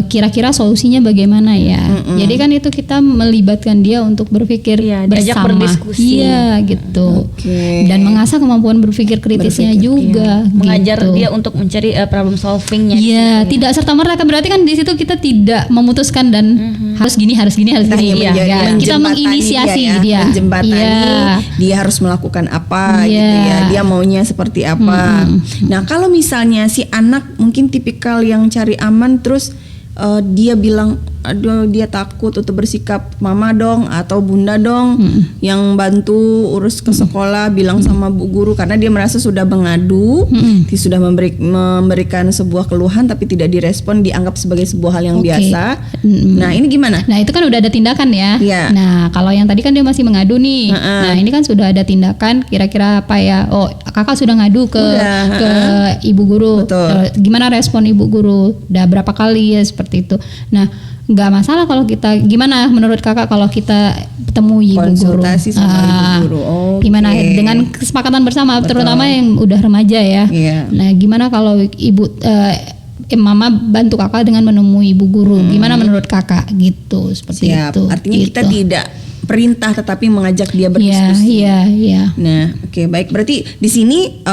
S4: Kira-kira solusinya bagaimana ya? Jadi kan itu kita melibatkan dia untuk berpikir
S3: Iya, diajak
S4: bersama.
S3: berdiskusi.
S4: Iya gitu.
S1: Oke.
S4: Dan mengasah kemampuan berpikir kritisnya juga.
S3: Mengajar
S4: gitu.
S3: dia untuk mencari problem solvingnya.
S4: Iya, tidak serta merta berarti kan di situ kita tidak memutuskan dan harus gini.
S1: Hanya
S4: Iya,
S1: menjadi-
S4: ya. Kita
S1: menjembatani
S4: menginisiasi
S1: dia, ya.
S4: dia.
S1: Menjembatani
S4: Iya.
S1: dia harus melakukan apa
S4: Iya.
S1: gitu ya. Dia maunya seperti apa. Nah, kalau misalnya si anak mungkin tipikal yang cari aman terus dia bilang aduh dia takut untuk bersikap mama dong atau bunda dong yang bantu urus ke sekolah, bilang sama bu guru karena dia merasa sudah mengadu, dia sudah memberikan sebuah keluhan tapi tidak direspon, dianggap sebagai sebuah hal yang
S4: Oke.
S1: biasa. Nah, ini gimana?
S4: Nah itu kan udah ada tindakan ya.
S1: Iya.
S4: Nah kalau yang tadi kan dia masih mengadu nih. Nah ini kan sudah ada tindakan. Kira-kira apa ya? Oh kakak sudah ngadu ke ibu guru.
S1: Betul.
S4: Gimana respon ibu guru? Udah berapa kali ya seperti itu. Nah nggak masalah kalau kita. Gimana menurut kakak kalau kita temui ibu guru?
S1: Konsultasi sama ibu guru. Oke.
S4: Gimana dengan kesepakatan bersama, terutama yang udah remaja ya.
S1: Iya.
S4: Nah gimana kalau ibu mama bantu kakak dengan menemui ibu guru? Gimana menurut kakak gitu seperti
S1: Siap.
S4: itu?
S1: Artinya kita
S4: gitu.
S1: tidak perintah tetapi mengajak dia
S4: Iya,
S1: berdiskusi.
S4: iya.
S1: Nah, oke baik. Berarti di sini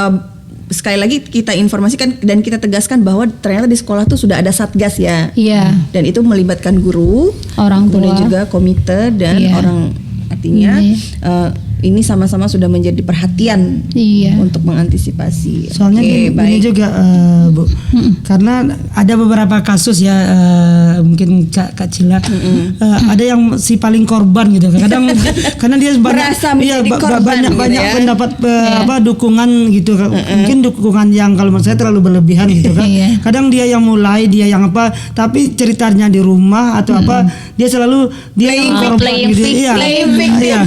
S1: sekali lagi kita informasikan dan kita tegaskan bahwa ternyata di sekolah tuh sudah ada satgas ya.
S4: Iya.
S1: Dan itu melibatkan guru,
S4: Orang
S1: kemudian
S4: tua.
S1: juga komite dan
S4: Iya.
S1: orang, artinya ini sama-sama sudah menjadi perhatian
S4: Iya.
S1: untuk mengantisipasi.
S2: Soalnya
S1: Oke,
S2: gini juga Bu, karena ada beberapa kasus ya mungkin Kak Cila, ada yang si paling korban gitu. Kadang karena dia
S1: Merasa menjadi korban gitu
S2: banyak
S1: ya.
S2: mendapat dukungan gitu. Mungkin dukungan yang kalau menurut saya terlalu berlebihan gitu kan.
S4: Iya.
S2: Kadang dia yang mulai, dia yang apa, tapi ceritanya di rumah atau apa dia selalu dia yang korban
S3: playing
S2: gitu.
S3: victim.
S2: Iya.
S1: Playing victim.
S2: Iya.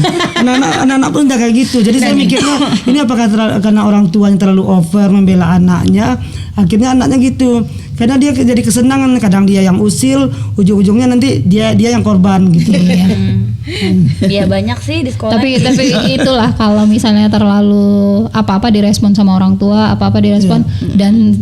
S2: Anak-anak pun udah kayak gitu. Jadi saya mikirnya ini apakah karena orang tuanya terlalu over membela anaknya, akhirnya anaknya gitu. Karena dia jadi kesenangan, kadang dia yang usil, ujung-ujungnya nanti dia yang korban gitu.
S3: Iya banyak sih di sekolah.
S4: Tapi itulah kalau misalnya terlalu apa-apa direspon sama orang tua, apa-apa direspon dan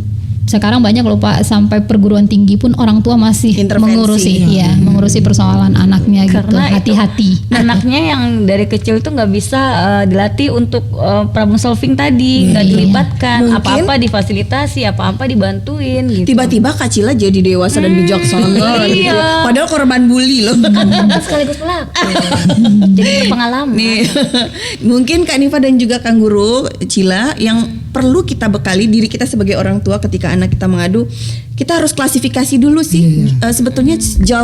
S4: sekarang banyak loh Pak, sampai perguruan tinggi pun orang tua masih
S1: Intervensi.
S4: mengurusi persoalan anaknya gitu.
S3: Karena itu
S4: Hati-hati.
S3: anaknya yang dari kecil itu nggak bisa dilatih untuk problem solving tadi, nggak dilibatkan,
S1: Mungkin-
S3: apa-apa difasilitasi, apa-apa dibantuin gitu.
S1: Tiba-tiba Kak Cila jadi dewasa dan bijaksana gitu.
S3: Iya.
S1: Padahal korban bully loh.
S3: Kan sekaligus pelaku. Jadi berpengalaman.
S1: Nih, mungkin Kak Nifa dan juga Kang Guru Cila yang perlu kita bekali diri kita sebagai orang tua ketika anak kita mengadu, kita harus klasifikasi dulu sih sebetulnya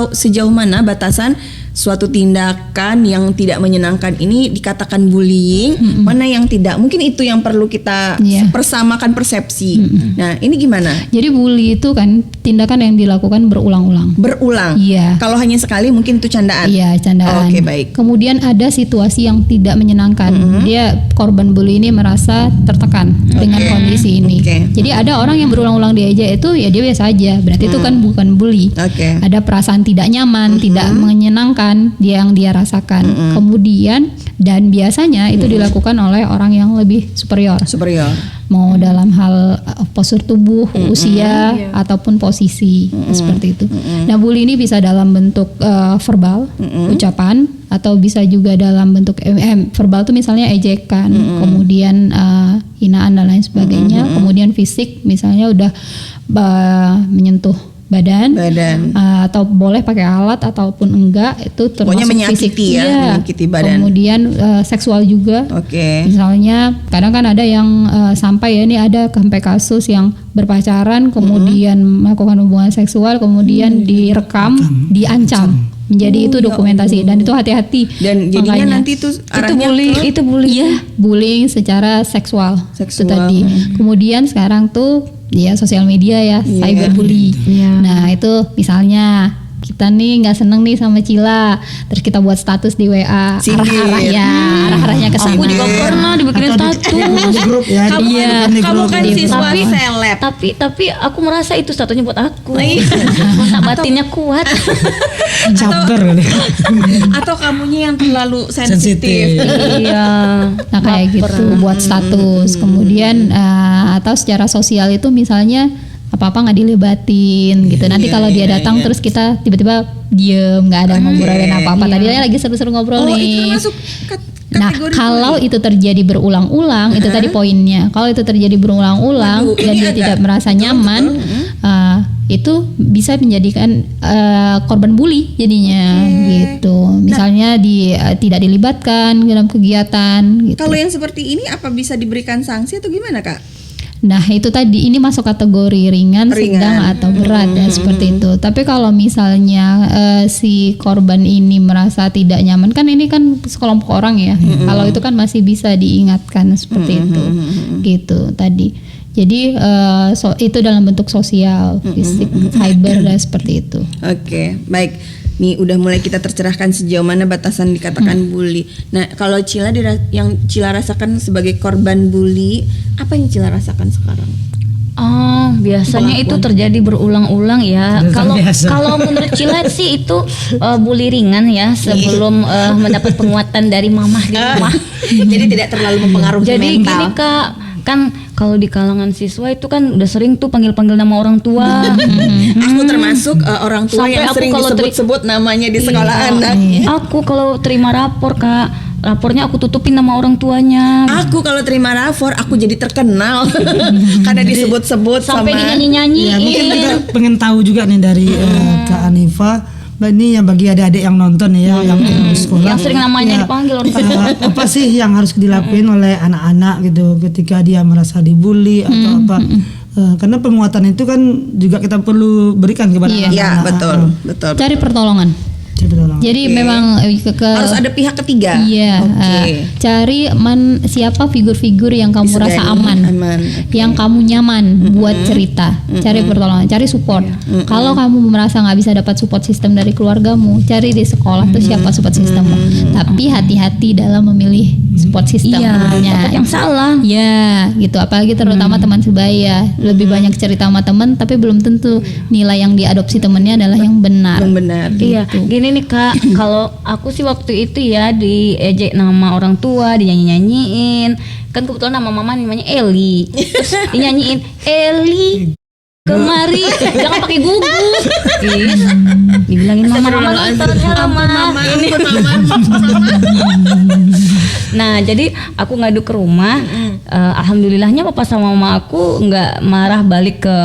S1: sejauh mana batasan suatu tindakan yang tidak menyenangkan ini dikatakan bullying, mana yang tidak. Mungkin itu yang perlu kita persamakan persepsi. Nah, ini gimana?
S4: Jadi bully itu kan tindakan yang dilakukan berulang-ulang.
S1: Berulang.
S4: Iya.
S1: Kalau hanya sekali mungkin itu candaan.
S4: Iya, candaan.
S1: Oke, baik.
S4: Kemudian ada situasi yang tidak menyenangkan. Dia korban bully ini merasa tertekan dengan kondisi ini.
S1: Oke.
S4: Jadi ada orang yang berulang-ulang diajak itu ya dia biasa aja. Berarti itu kan bukan bully.
S1: Oke.
S4: Ada perasaan tidak nyaman, tidak menyenangkan merasakan yang dia rasakan. Kemudian dan biasanya itu dilakukan oleh orang yang lebih superior. Mau dalam hal postur tubuh, usia ataupun posisi seperti itu. Nah, bully ini bisa dalam bentuk verbal, ucapan, atau bisa juga dalam bentuk verbal tuh misalnya ejekan, kemudian hinaan dan lain sebagainya. Kemudian fisik misalnya udah menyentuh badan. Atau boleh pakai alat ataupun enggak, itu termasuk
S1: pokoknya menyakiti
S4: fisik,
S1: menyakiti badan.
S4: Kemudian seksual juga. Misalnya kadang kan ada yang sampai ya, ini ada sampai kasus yang berpacaran kemudian melakukan hubungan seksual kemudian direkam, diancam. Menjadi itu dokumentasi dan itu hati-hati.
S1: Dan jadinya nanti itu arahnya
S3: itu bullying.
S4: Iya, bullying secara seksual. Itu tadi. Kemudian sekarang tuh ya sosial media ya, cyberbully. Nah, itu misalnya kita nih nggak seneng nih sama Cila, terus kita buat status di WA, arah-arahnya ke sana.
S3: Aku juga pernah dibikinin status
S2: di grup ya.
S1: Kamu kan siswa seleb.
S3: Tapi aku merasa itu statusnya buat aku. Masa batinnya kuat.
S2: Caper kali.
S1: Atau kamunya yang terlalu sensitif.
S3: Iya.
S4: Nah, kayak gitu buat status. Kemudian atau secara sosial itu misalnya apa-apa nggak dilibatin gitu. Nanti kalau dia datang terus kita tiba-tiba diem, nggak ada ngobrolin apa-apa. Tadinya lagi seru-seru ngobrol nih.
S1: Itu termasuk
S4: Nah, kalau itu terjadi berulang-ulang, itu tadi poinnya. Kalau itu terjadi berulang-ulang dan dia tidak merasa nyaman, itu bisa menjadikan korban bully jadinya gitu. Misalnya tidak dilibatkan dalam kegiatan gitu.
S1: Kalau yang seperti ini apa bisa diberikan sanksi atau gimana, Kak?
S4: Nah, itu tadi, ini masuk kategori ringan, sedang atau berat ya, seperti itu. Tapi kalau misalnya si korban ini merasa tidak nyaman, kan ini kan sekelompok orang ya. Kalau itu kan masih bisa diingatkan seperti itu, gitu tadi. Jadi itu dalam bentuk sosial, fisik, cyber dan seperti itu.
S1: Oke, baik. Nih udah mulai kita tercerahkan sejauh mana batasan dikatakan bully. Nah, kalau Cila yang Cila rasakan sebagai korban bully, apa yang Cila rasakan sekarang?
S3: Oh, biasanya itu terjadi berulang-ulang ya. Kalau menurut Cila sih itu bully ringan ya, sebelum mendapat penguatan dari mamah di rumah.
S1: Jadi tidak terlalu mempengaruhi
S3: Jadi
S1: mental.
S3: gini Kak, kan kalau di kalangan siswa itu kan udah sering tuh panggil-panggil nama orang tua.
S1: Aku termasuk orang tua
S3: Sampai
S1: yang
S3: aku
S1: sering
S3: kalau
S1: disebut-sebut namanya di sekolah anak.
S3: Aku kalau terima rapor Kak, rapornya aku tutupin nama orang tuanya.
S1: Aku kalau terima rapor aku jadi terkenal karena disebut-sebut
S3: Sampai
S1: sama
S3: dinyanyi-nyanyi.
S2: Ya, mungkin kita pengen tahu juga nih dari Kak Anifa. Nah, ini yang bagi adik-adik yang nonton ya, yang di sekolah.
S3: Yang sering namanya dipanggil orang tua.
S2: Apa sih yang harus dilakuin oleh anak-anak gitu ketika dia merasa dibully atau apa? Karena penguatan itu kan juga kita perlu berikan kepada anak-anak.
S1: Iya, betul.
S4: Cari pertolongan. Jadi memang
S1: harus ada pihak ketiga.
S4: Iya. Cari siapa figur-figur yang kamu rasa aman. Yang kamu nyaman buat cerita. Cari pertolongan, cari support. Kalau kamu merasa nggak bisa dapat support system dari keluargamu, cari di sekolah tuh siapa support systemmu. Tapi hati-hati dalam memilih support system.
S3: Yang salah.
S4: Ya, gitu. Apalagi terutama teman sebaya. Lebih banyak cerita sama teman, tapi belum tentu nilai yang diadopsi temannya adalah yang benar.
S3: Iya. Gini nih Kak, kalau aku sih waktu itu ya diejek nama orang tua, dinyanyi-nyanyiin. Kan kebetulan nama mama namanya Eli. Terus dinyanyiin Eli kemari, jangan pakai gugus. Dibilangin mama Nah, jadi aku ngadu ke rumah. Alhamdulillahnya papa sama mama aku nggak marah balik ke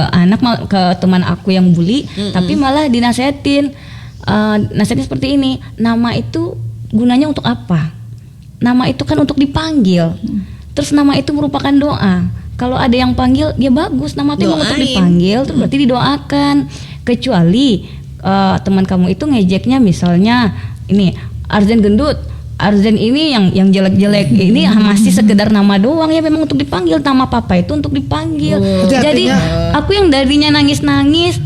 S3: ke teman aku yang bully, tapi malah dinasehatin. Nasihatnya seperti ini, nama itu gunanya untuk apa? Nama itu kan untuk dipanggil. Terus nama itu merupakan doa. Kalau ada yang panggil, dia bagus. Nama itu untuk dipanggil, terus berarti didoakan. Kecuali teman kamu itu ngejeknya misalnya ini Arzen gendut, Arzen ini yang jelek-jelek, ini masih sekedar nama doang ya, memang untuk dipanggil. Nama papa itu untuk dipanggil. Jadi aku yang darinya nangis-nangis,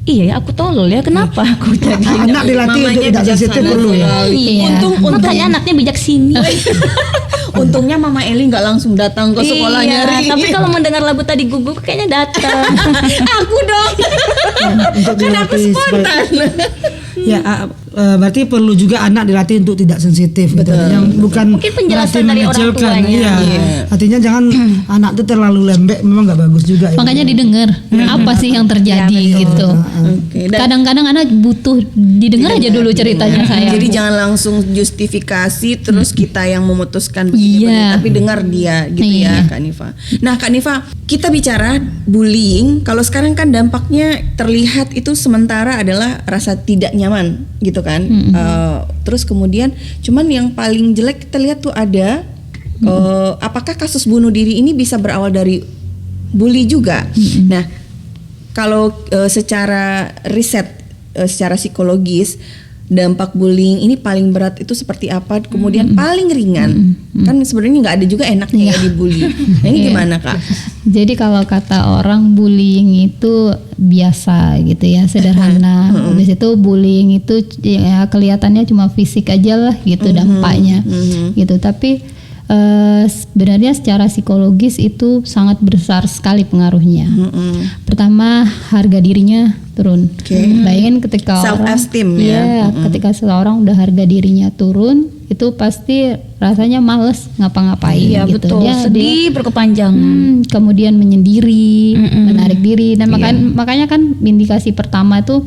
S3: iya ya, aku tolol ya, kenapa aku jadi
S2: anak dilatih untuk tidak sensitif perlu ya.
S3: Iya. Makanya anaknya bijak sini.
S1: Untungnya Mama Eli nggak langsung datang ke sekolahnya.
S3: Iya, tapi kalau mendengar lagu tadi guguk kayaknya datang.
S1: Aku dong.
S2: Untuk
S1: Kan aku
S2: dilatih
S1: spontan.
S2: Ya, berarti perlu juga anak dilatih untuk tidak sensitif gitu. Yang bukan
S3: Mungkin penjelasan
S2: berarti
S3: dari orang
S2: mengecilkan.
S3: tuanya.
S2: Iya. Artinya jangan anak itu terlalu lembek, memang nggak bagus juga. Ya.
S4: Makanya didengar apa sih yang terjadi gitu.
S1: Oke, dan
S4: Kadang-kadang anak butuh didengar aja dulu ceritanya saya.
S1: jadi jangan langsung justifikasi terus kita yang memutuskan begini,
S4: Iya.
S1: tapi dengar dia gitu ya
S4: Iya.
S1: Kak Nifa. Nah Kak Nifa, kita bicara bullying, kalau sekarang kan dampaknya terlihat itu sementara adalah rasa tidak nyaman gitu kan. Terus kemudian cuman yang paling jelek kita lihat tuh ada apakah kasus bunuh diri ini bisa berawal dari bully juga. Nah kalau secara riset, secara psikologis, dampak bullying ini paling berat itu seperti apa? Kemudian paling ringan, kan sebenarnya nggak ada juga enaknya ya dibully. Nah ini gimana Kak?
S4: Jadi kalau kata orang bullying itu biasa gitu ya, sederhana. Habis itu bullying itu ya kelihatannya cuma fisik aja lah gitu dampaknya gitu. Tapi sebenarnya secara psikologis itu sangat besar sekali pengaruhnya. Pertama, harga dirinya turun. Bayangin ketika
S1: Self-esteem
S4: orang,
S1: ya.
S4: ketika seseorang udah harga dirinya turun, itu pasti rasanya males ngapa-ngapain
S3: Iya
S4: gitu.
S3: betul,
S4: Dia
S3: sedih berkepanjangan.
S4: kemudian menyendiri, menarik diri, dan makanya kan indikasi pertama itu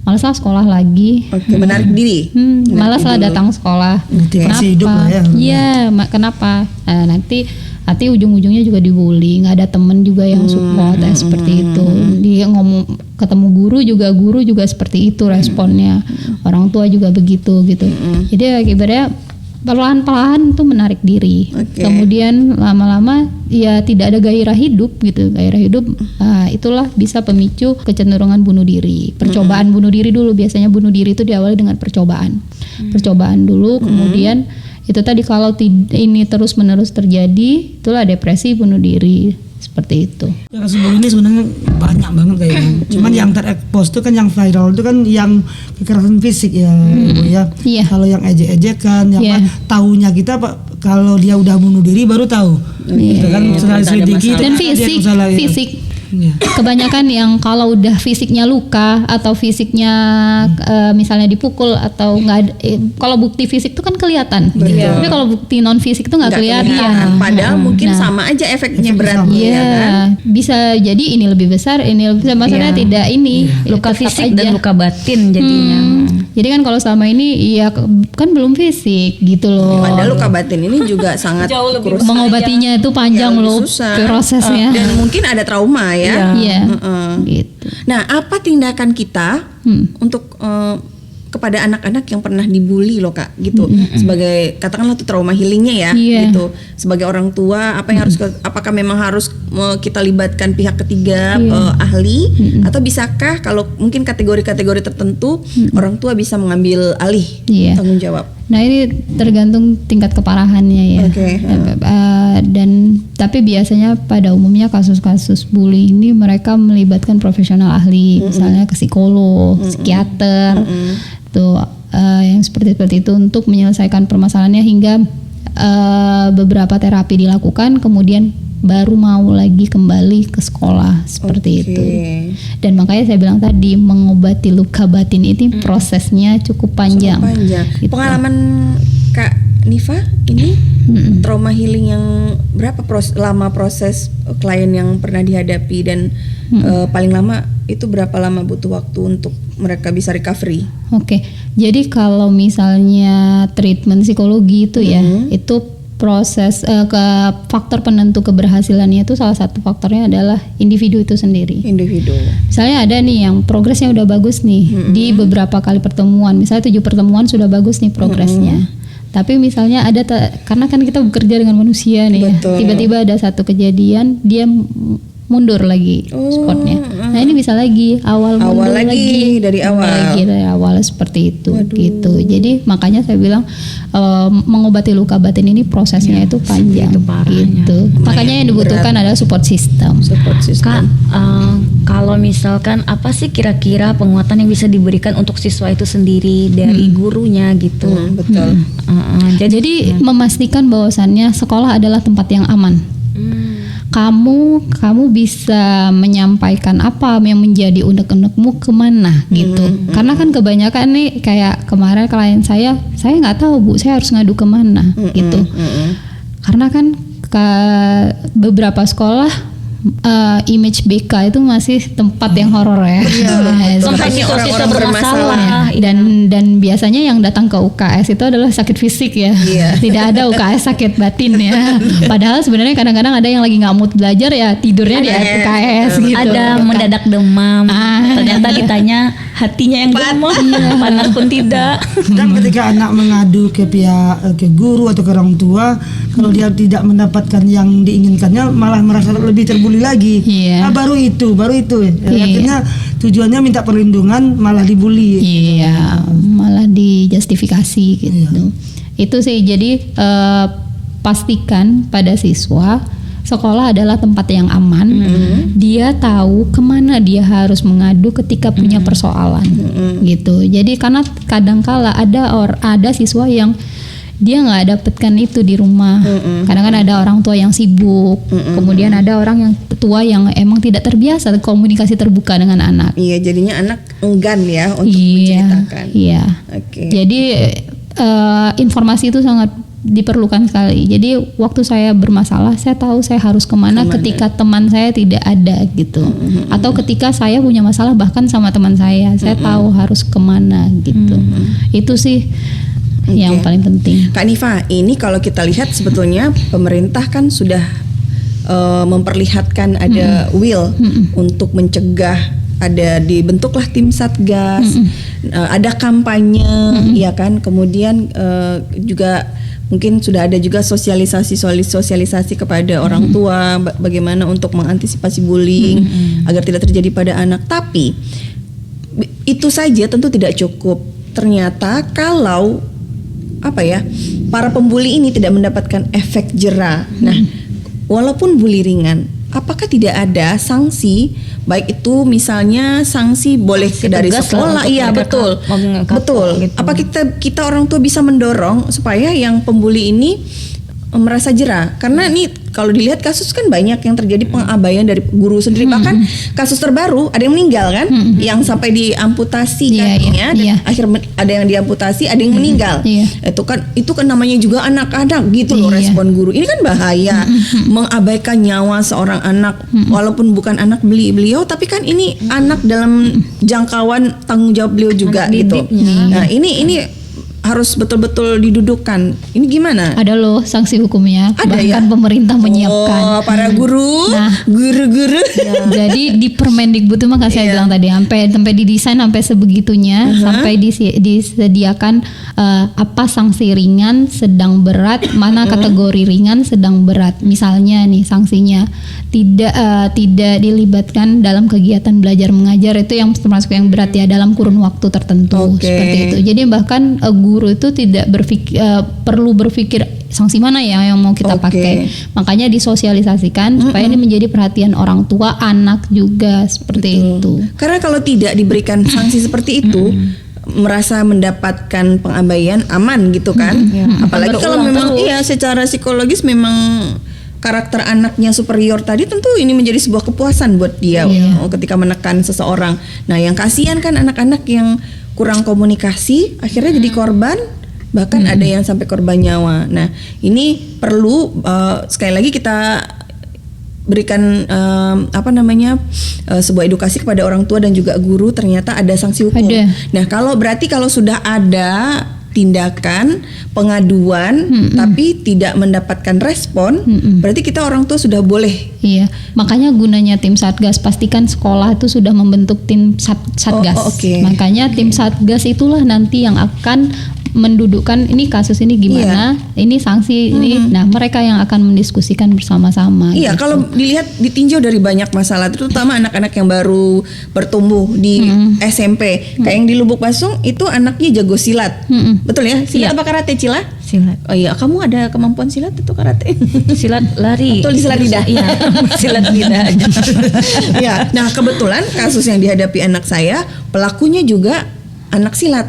S4: malas lah sekolah lagi.
S1: Oke, menarik diri.
S4: Malas lah datang sekolah.
S2: Motivasi hidup lah ya.
S4: Iya, kenapa? Nanti ujung-ujungnya juga dibully, nggak ada temen juga yang support, seperti itu. Dia ngomong ketemu guru juga seperti itu responnya. Orang tua juga begitu gitu. Jadi akibatnya perlahan-lahan tuh menarik diri. Kemudian lama-lama ya tidak ada gairah hidup gitu. Gairah hidup itulah bisa pemicu kecenderungan bunuh diri. Percobaan bunuh diri dulu, biasanya bunuh diri itu diawali dengan percobaan. Percobaan dulu, kemudian itu tadi kalau ini terus-menerus terjadi, itulah depresi, bunuh diri, seperti itu.
S2: Ya kasus bullying ini sebenarnya banyak banget kayaknya. Cuman yang terekspos itu kan yang viral itu kan yang kekerasan fisik ya, Bu, ya.
S4: Iya.
S2: Kalau yang ejek-ejekan, yang
S4: Iya.
S2: tahunya kita kalau dia udah bunuh diri baru tahu. Gitu kan setelah selidiki
S4: Dan
S2: dia
S4: fisik,
S2: salah, gitu.
S4: fisik.
S2: Iya.
S4: Kebanyakan yang kalau udah fisiknya luka atau fisiknya misalnya dipukul atau nggak ada, kalau bukti fisik itu kan kelihatan. Tapi kalau bukti non fisik itu nggak kelihatan.
S1: Padahal mungkin sama aja efeknya beratnya
S4: Iya,
S1: ya kan.
S4: bisa jadi ini lebih besar, ini lebih besar. Maksudnya tidak ini
S3: Luka
S4: tetap
S3: fisik
S4: aja.
S3: dan luka batin jadinya.
S4: Jadi kan kalau selama ini ya kan belum fisik gitu loh.
S1: Padahal luka batin ini juga sangat krusial.
S4: Mengobatinya itu panjang
S1: Lebih
S4: loh
S1: susah.
S4: prosesnya.
S1: Dan mungkin ada trauma ya.
S4: Iya. Gitu.
S1: Nah, apa tindakan kita untuk kepada anak-anak yang pernah dibully loh Kak gitu, sebagai katakanlah itu trauma healingnya ya,
S4: Iya.
S1: gitu. Sebagai orang tua apa yang harus apakah memang harus kita libatkan pihak ketiga, ahli, atau bisakah kalau mungkin kategori-kategori tertentu orang tua bisa mengambil alih
S4: Iya.
S1: tanggung jawab?
S4: Nah ini tergantung tingkat keparahannya ya.
S1: Oke.
S4: Dan tapi biasanya pada umumnya kasus-kasus bully ini mereka melibatkan profesional ahli, misalnya ke psikolog, psikiater, tuh yang seperti itu untuk menyelesaikan permasalahannya hingga beberapa terapi dilakukan, kemudian baru mau lagi kembali ke sekolah seperti itu. Dan makanya saya bilang tadi mengobati luka batin ini prosesnya cukup panjang. Gitu.
S1: Pengalaman Kak Nifa ini trauma healing yang berapa lama proses klien yang pernah dihadapi dan paling lama itu berapa lama butuh waktu untuk mereka bisa recovery?
S4: Oke, jadi kalau misalnya treatment psikologi itu ya, itu proses ke faktor penentu keberhasilannya itu salah satu faktornya adalah individu itu sendiri.
S1: Individu.
S4: Misalnya ada nih yang progresnya udah bagus nih di beberapa kali pertemuan, misalnya 7 pertemuan sudah bagus nih progresnya. Tapi misalnya ada karena kan kita bekerja dengan manusia nih, tiba-tiba ada satu kejadian dia mundur lagi sportnya. Nah ini bisa lagi mundur lagi
S1: dari awal.
S4: Lagi dari awal seperti itu gitu. Jadi makanya saya bilang mengobati luka batin ini prosesnya itu panjang gitu. Makanya yang dibutuhkan adalah support system.
S3: Kak, kalau misalkan apa sih kira-kira penguatan yang bisa diberikan untuk siswa itu sendiri dari gurunya gitu?
S1: Betul.
S4: Jadi memastikan bahwasannya sekolah adalah tempat yang aman. kamu bisa menyampaikan apa yang menjadi unek-unekmu kemana gitu. Karena kan kebanyakan nih kayak kemarin klien saya nggak tahu Bu, saya harus ngadu kemana gitu. Karena kan beberapa sekolah image BK itu masih tempat yang horor ya.
S3: Tempat siswa-siswa bermasalah.
S4: Dan biasanya yang datang ke UKS itu adalah sakit fisik ya. Tidak ada UKS sakit batin ya. Padahal sebenarnya kadang-kadang ada yang lagi nggak mood belajar ya tidurnya di UKS gitu.
S3: Ada mendadak demam. Ternyata ditanya hatinya yang demam, panas pun tidak.
S2: Dan ketika anak mengadu ke pihak ke guru atau ke orang tua, kalau dia tidak mendapatkan yang diinginkannya malah merasa lebih terbuli lagi. Nah, baru itu. Artinya tujuannya minta perlindungan malah dibully.
S4: Iya, malah dijustifikasi gitu. Itu sih, jadi pastikan pada siswa sekolah adalah tempat yang aman. Dia tahu kemana dia harus mengadu ketika punya persoalan gitu. Jadi karena kadangkala ada siswa yang dia nggak dapatkan itu di rumah. Kadang kan ada orang tua yang sibuk, kemudian ada orang yang tua yang emang tidak terbiasa komunikasi terbuka dengan anak.
S1: Iya, jadinya anak enggan ya untuk menceritakan.
S4: Iya.
S1: Oke.
S4: Jadi informasi itu sangat diperlukan sekali. Jadi waktu saya bermasalah, saya tahu saya harus kemana ketika teman saya tidak ada gitu. Atau ketika saya punya masalah bahkan sama teman saya tahu harus kemana gitu. Itu sih yang paling penting.
S1: Kak Nifa, ini kalau kita lihat sebetulnya pemerintah kan sudah memperlihatkan ada will untuk mencegah, ada dibentuklah tim satgas, ada kampanye, ya kan, kemudian juga mungkin sudah ada juga sosialisasi kepada orang tua bagaimana untuk mengantisipasi bullying agar tidak terjadi pada anak. Tapi itu saja tentu tidak cukup. Ternyata kalau para pembuli ini tidak mendapatkan efek jera. Nah, walaupun bully ringan, apakah tidak ada sanksi? Baik itu misalnya sanksi boleh dari sekolah, iya betul. Gitu. Apa kita orang tua bisa mendorong supaya yang pembuli ini merasa jera? Karena nih kalau dilihat kasus kan banyak yang terjadi pengabaian dari guru sendiri, bahkan kasus terbaru ada yang meninggal kan, yang sampai diamputasi kakinya, dan akhir ada yang diamputasi, ada yang meninggal. Itu kan namanya juga anak-anak gitu loh respon guru. Ini kan bahaya, mengabaikan nyawa seorang anak, walaupun bukan anak beliau, tapi kan ini anak dalam jangkauan tanggung jawab beliau juga gitu. Nah ini harus betul-betul didudukkan. Ini gimana?
S4: Ada loh sanksi hukumnya. Bahkan pemerintah menyiapkan.
S1: Oh, para guru, guru-guru.
S4: Jadi di Permendikbud itu makanya saya bilang tadi sampai didesain sampai sebegitunya, sampai disediakan apa sanksi ringan, sedang berat, mana kategori ringan, sedang berat. Misalnya nih sanksinya tidak dilibatkan dalam kegiatan belajar mengajar, itu yang termasuk yang berat ya, dalam kurun waktu tertentu seperti itu. Jadi bahkan guru itu tidak perlu berpikir sanksi mana ya yang mau kita pakai. Makanya disosialisasikan supaya ini menjadi perhatian orang tua, anak juga seperti itu.
S1: Karena kalau tidak diberikan sanksi seperti itu, merasa mendapatkan pengabaian aman gitu kan. Apalagi kalau memang secara psikologis memang karakter anaknya superior tadi, tentu ini menjadi sebuah kepuasan buat dia ketika menekan seseorang. Nah, yang kasihan kan anak-anak yang kurang komunikasi akhirnya jadi korban, bahkan ada yang sampai korban nyawa. Nah, ini perlu sekali lagi kita berikan sebuah edukasi kepada orang tua dan juga guru, ternyata ada sanksi hukum. Nah, kalau sudah ada tindakan pengaduan tapi tidak mendapatkan respon, berarti kita orang tua sudah boleh.
S4: Iya, makanya gunanya tim satgas, pastikan sekolah itu sudah membentuk tim satgas. Makanya tim satgas itulah nanti yang akan mendudukkan ini kasus ini gimana, ini sanksi ini. Nah, mereka yang akan mendiskusikan bersama-sama.
S1: Iya, gitu. Kalau dilihat ditinjau dari banyak masalah, terutama anak-anak yang baru bertumbuh di SMP, kayak yang di Lubuk Basung itu anaknya jago silat, betul ya? Silat apa karate, Cila?
S3: Silat.
S1: Oh iya, kamu ada kemampuan silat atau karate?
S3: Silat lari.
S1: Betul, di silat lidah.
S3: Iya, silat lidah.
S1: Ya, nah kebetulan kasus yang dihadapi anak saya, pelakunya juga anak silat.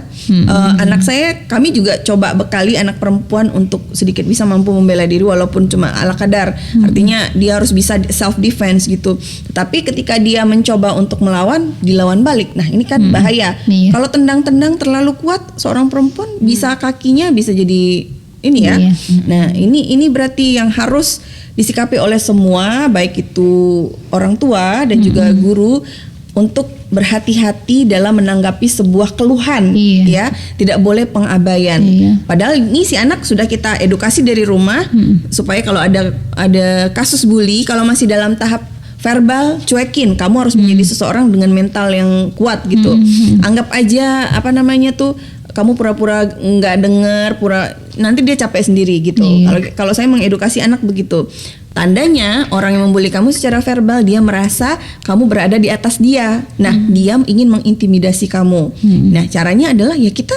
S1: Anak saya, kami juga coba bekali anak perempuan untuk sedikit bisa mampu membela diri walaupun cuma ala kadar. Artinya dia harus bisa self defense gitu. Tetapi ketika dia mencoba untuk melawan, dilawan balik. Nah, ini kan bahaya.
S4: Iya.
S1: Kalau tendang-tendang terlalu kuat, seorang perempuan bisa kakinya bisa jadi ini ya.
S4: Iya.
S1: Nah, ini berarti yang harus disikapi oleh semua, baik itu orang tua dan juga guru, untuk berhati-hati dalam menanggapi sebuah keluhan.
S4: Iya.
S1: Ya, tidak boleh pengabaian.
S4: Iya.
S1: Padahal ini si anak sudah kita edukasi dari rumah supaya kalau ada kasus bully, kalau masih dalam tahap verbal, cuekin. Kamu harus menjadi seseorang dengan mental yang kuat gitu. Anggap aja kamu pura-pura nggak dengar, nanti dia capek sendiri gitu.
S4: Iya.
S1: Kalau saya mengedukasi anak begitu. Tandanya orang yang membuli kamu secara verbal, dia merasa kamu berada di atas dia. Nah, dia ingin mengintimidasi kamu. Nah, caranya adalah ya kita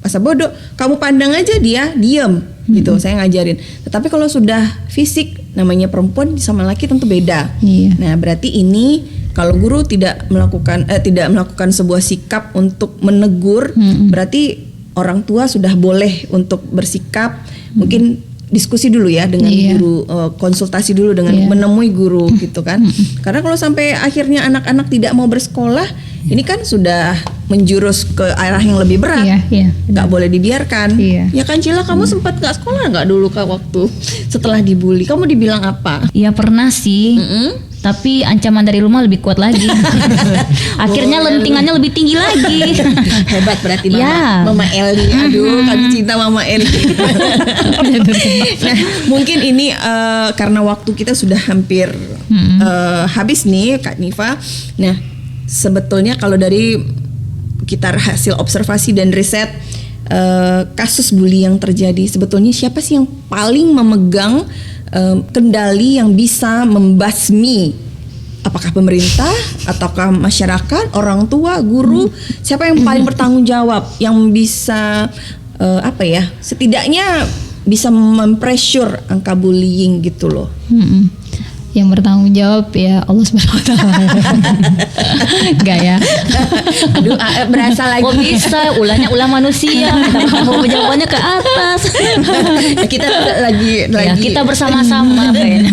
S1: masa bodoh. Kamu pandang aja dia, diam gitu. Saya ngajarin. Tetapi kalau sudah fisik, namanya perempuan sama laki tentu beda.
S4: Iya.
S1: Nah, berarti ini kalau guru tidak melakukan sebuah sikap untuk menegur, berarti orang tua sudah boleh untuk bersikap. Mungkin diskusi dulu ya dengan
S4: Iya.
S1: guru, konsultasi dulu dengan menemui guru gitu kan. Karena kalau sampai akhirnya anak-anak tidak mau bersekolah, ini kan sudah menjurus ke arah yang lebih berat.
S4: Iya, iya.
S1: Nggak boleh dibiarkan.
S4: Iya.
S1: Ya kan Cila, kamu sempat nggak sekolah nggak dulu Kak waktu setelah dibully? Kamu dibilang apa?
S3: Ya pernah sih. Tapi ancaman dari rumah lebih kuat lagi. Akhirnya lentingannya lebih tinggi lagi.
S1: Hebat berarti Mama.
S3: Ya.
S1: Mama Eli. Aduh, kami cinta Mama Eli. Nah, mungkin ini karena waktu kita sudah hampir habis nih Kak Nifa. Nah, sebetulnya kalau dari kita hasil observasi dan riset kasus bully yang terjadi, sebetulnya siapa sih yang paling memegang kendali yang bisa membasmi? Apakah pemerintah ataukah masyarakat, orang tua, guru? Siapa yang paling bertanggung jawab, yang bisa setidaknya bisa mempressure angka bullying gitu loh?
S4: Yang bertanggung jawab ya Allah Subhanahu wa taala. Enggak ya.
S1: Aduh, berasa lagi.
S3: Kok bisa? Ulah manusia. Mau jawabannya ke atas.
S1: Kita lagi
S3: Ya, kita bersama-sama kayaknya.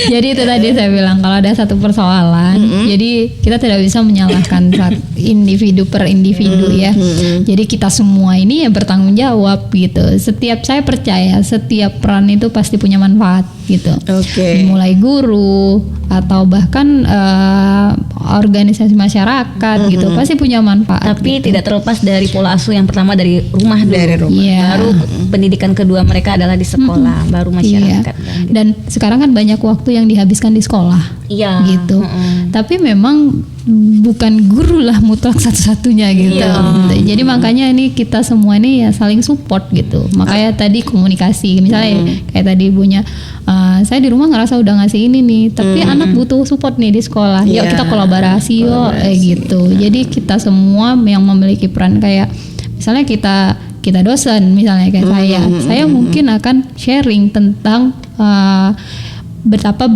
S4: Jadi itu tadi saya bilang kalau ada satu persoalan, jadi kita tidak bisa menyalahkan individu per individu ya. Jadi kita semua ini ya bertanggung jawab gitu. Saya percaya setiap peran itu pasti punya manfaat gitu.
S1: Oke.
S4: Mulai guru atau bahkan organisasi masyarakat gitu pasti punya manfaat.
S3: Tapi tidak terlepas dari pola asuh yang pertama dari rumah dulu.
S1: Dari rumah.
S4: Iya.
S3: Baru pendidikan kedua mereka adalah di sekolah, baru masyarakat.
S4: Iya. Dan sekarang kan banyak waktu yang dihabiskan di sekolah.
S3: Iya.
S4: Gitu. Tapi memang bukan guru lah mutlak satu-satunya gitu. Jadi makanya ini kita semua ini ya saling support gitu. Makanya tadi komunikasi, misalnya kayak tadi Ibunya, saya di rumah ngerasa udah ngasih ini nih, tapi anak butuh support nih di sekolah. Yuk
S1: Iya.
S4: kita kolaborasi yuk, gitu. Jadi kita semua yang memiliki peran, kayak misalnya kita dosen misalnya kayak saya mungkin akan sharing tentang betapa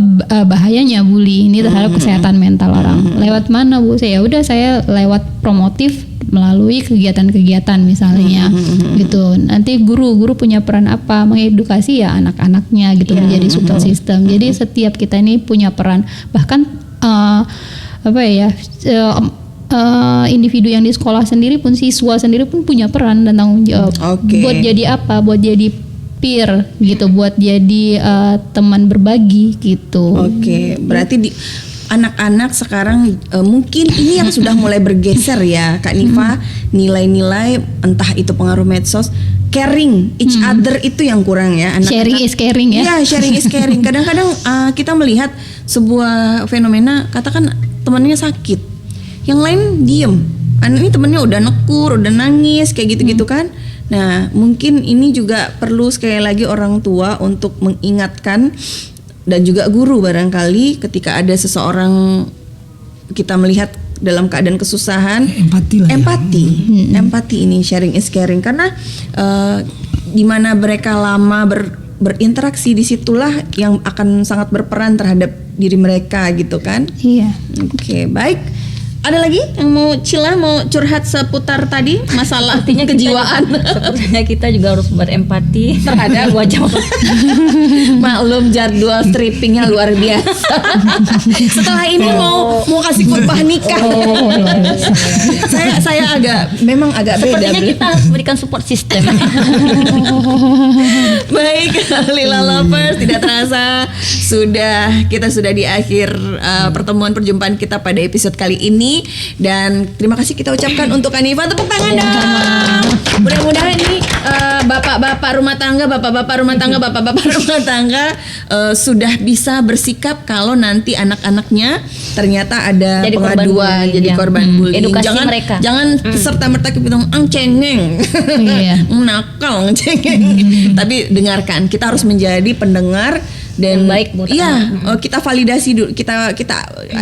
S4: bahayanya bully ini terhadap kesehatan mental orang. Lewat mana Bu? Saya lewat promotif melalui kegiatan-kegiatan misalnya gitu. Nanti guru punya peran apa? Mengedukasi ya anak-anaknya gitu, menjadi support system. Jadi setiap kita ini punya peran. Bahkan individu yang di sekolah sendiri pun, siswa sendiri pun punya peran dan tanggung jawab.
S1: Oke.
S4: Buat jadi apa? Buat jadi peer gitu, buat jadi teman berbagi gitu.
S1: Oke, berarti anak-anak sekarang mungkin ini yang sudah mulai bergeser ya Kak Nifa, nilai-nilai entah itu pengaruh medsos, caring each other itu yang kurang ya anak-anak.
S4: Sharing is caring ya.
S1: Iya, sharing is caring. Kadang-kadang kita melihat sebuah fenomena, katakan temannya sakit, yang lain diem. Ini temennya udah nekur, udah nangis kayak gitu-gitu kan. Nah, mungkin ini juga perlu sekali lagi orang tua untuk mengingatkan, dan juga guru barangkali ketika ada seseorang kita melihat dalam keadaan kesusahan,
S2: Empati lah ya.
S1: empati ini, sharing is caring, karena di mana mereka lama berinteraksi, disitulah yang akan sangat berperan terhadap diri mereka gitu kan.
S4: Iya.
S1: Oke, baik. Ada lagi yang mau Cila mau curhat seputar tadi masalah
S3: Artinya
S1: kejiwaan?
S3: Sepertinya kita juga harus berempati terhadap wajah.
S1: Maklum jadwal strippingnya luar biasa. Setelah ini mau kasih khutbah nikah. Saya memang agak beda.
S3: Sepertinya kita harus berikan support system.
S1: Baik, Lila Lovers, tidak terasa kita sudah di akhir perjumpaan kita pada episode kali ini, dan terima kasih kita ucapkan untuk Hanifa, tepuk tangan dong. Mudah-mudahan ini bapak-bapak rumah tangga sudah bisa bersikap kalau nanti anak-anaknya ternyata ada
S3: Jadi korban
S1: pengaduan
S3: bullying,
S1: jadi
S3: ya.
S1: korban bullying.
S3: Edukasi mereka.
S1: Jangan serta-merta kita bilang cengeng.
S4: Iya.
S1: Nakal cengeng. Tapi dengarkan, kita harus menjadi pendengar dan
S3: Yang baik buat
S1: kita validasi dulu, kita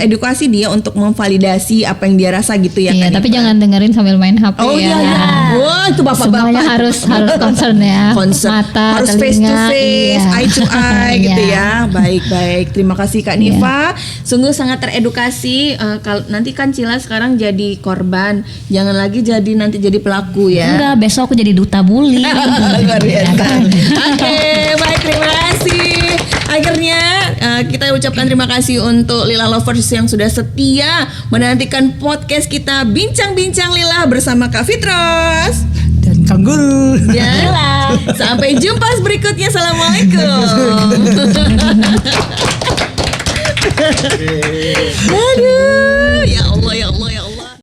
S1: edukasi dia untuk memvalidasi apa yang dia rasa gitu ya.
S4: Iya,
S1: kan,
S4: tapi
S1: Iva?
S4: jangan dengerin sambil main HP
S1: Oh
S4: ya.
S1: iya. Wah, itu bapak-bapak.
S4: Semuanya harus concern ya.
S1: Concern.
S4: Mata,
S1: harus
S4: telinga,
S1: face to face,
S4: iya.
S1: eye to eye gitu
S4: Iya.
S1: ya. Baik. Terima kasih Kak Nifa. Sungguh sangat teredukasi. Kalau nanti kan Cila sekarang jadi korban, jangan lagi nanti jadi pelaku ya.
S3: Enggak, besok aku jadi duta bully.
S1: Luar biasa. Oke, baik, terima kasih. Akhirnya kita ucapkan terima kasih untuk Lila Lovers yang sudah setia menantikan podcast kita Bincang-Bincang Lila bersama Kak Fitros
S2: Dan Kang Guru.
S1: ya. Sampai jumpa berikutnya. Assalamualaikum. Aduh, ya Allah.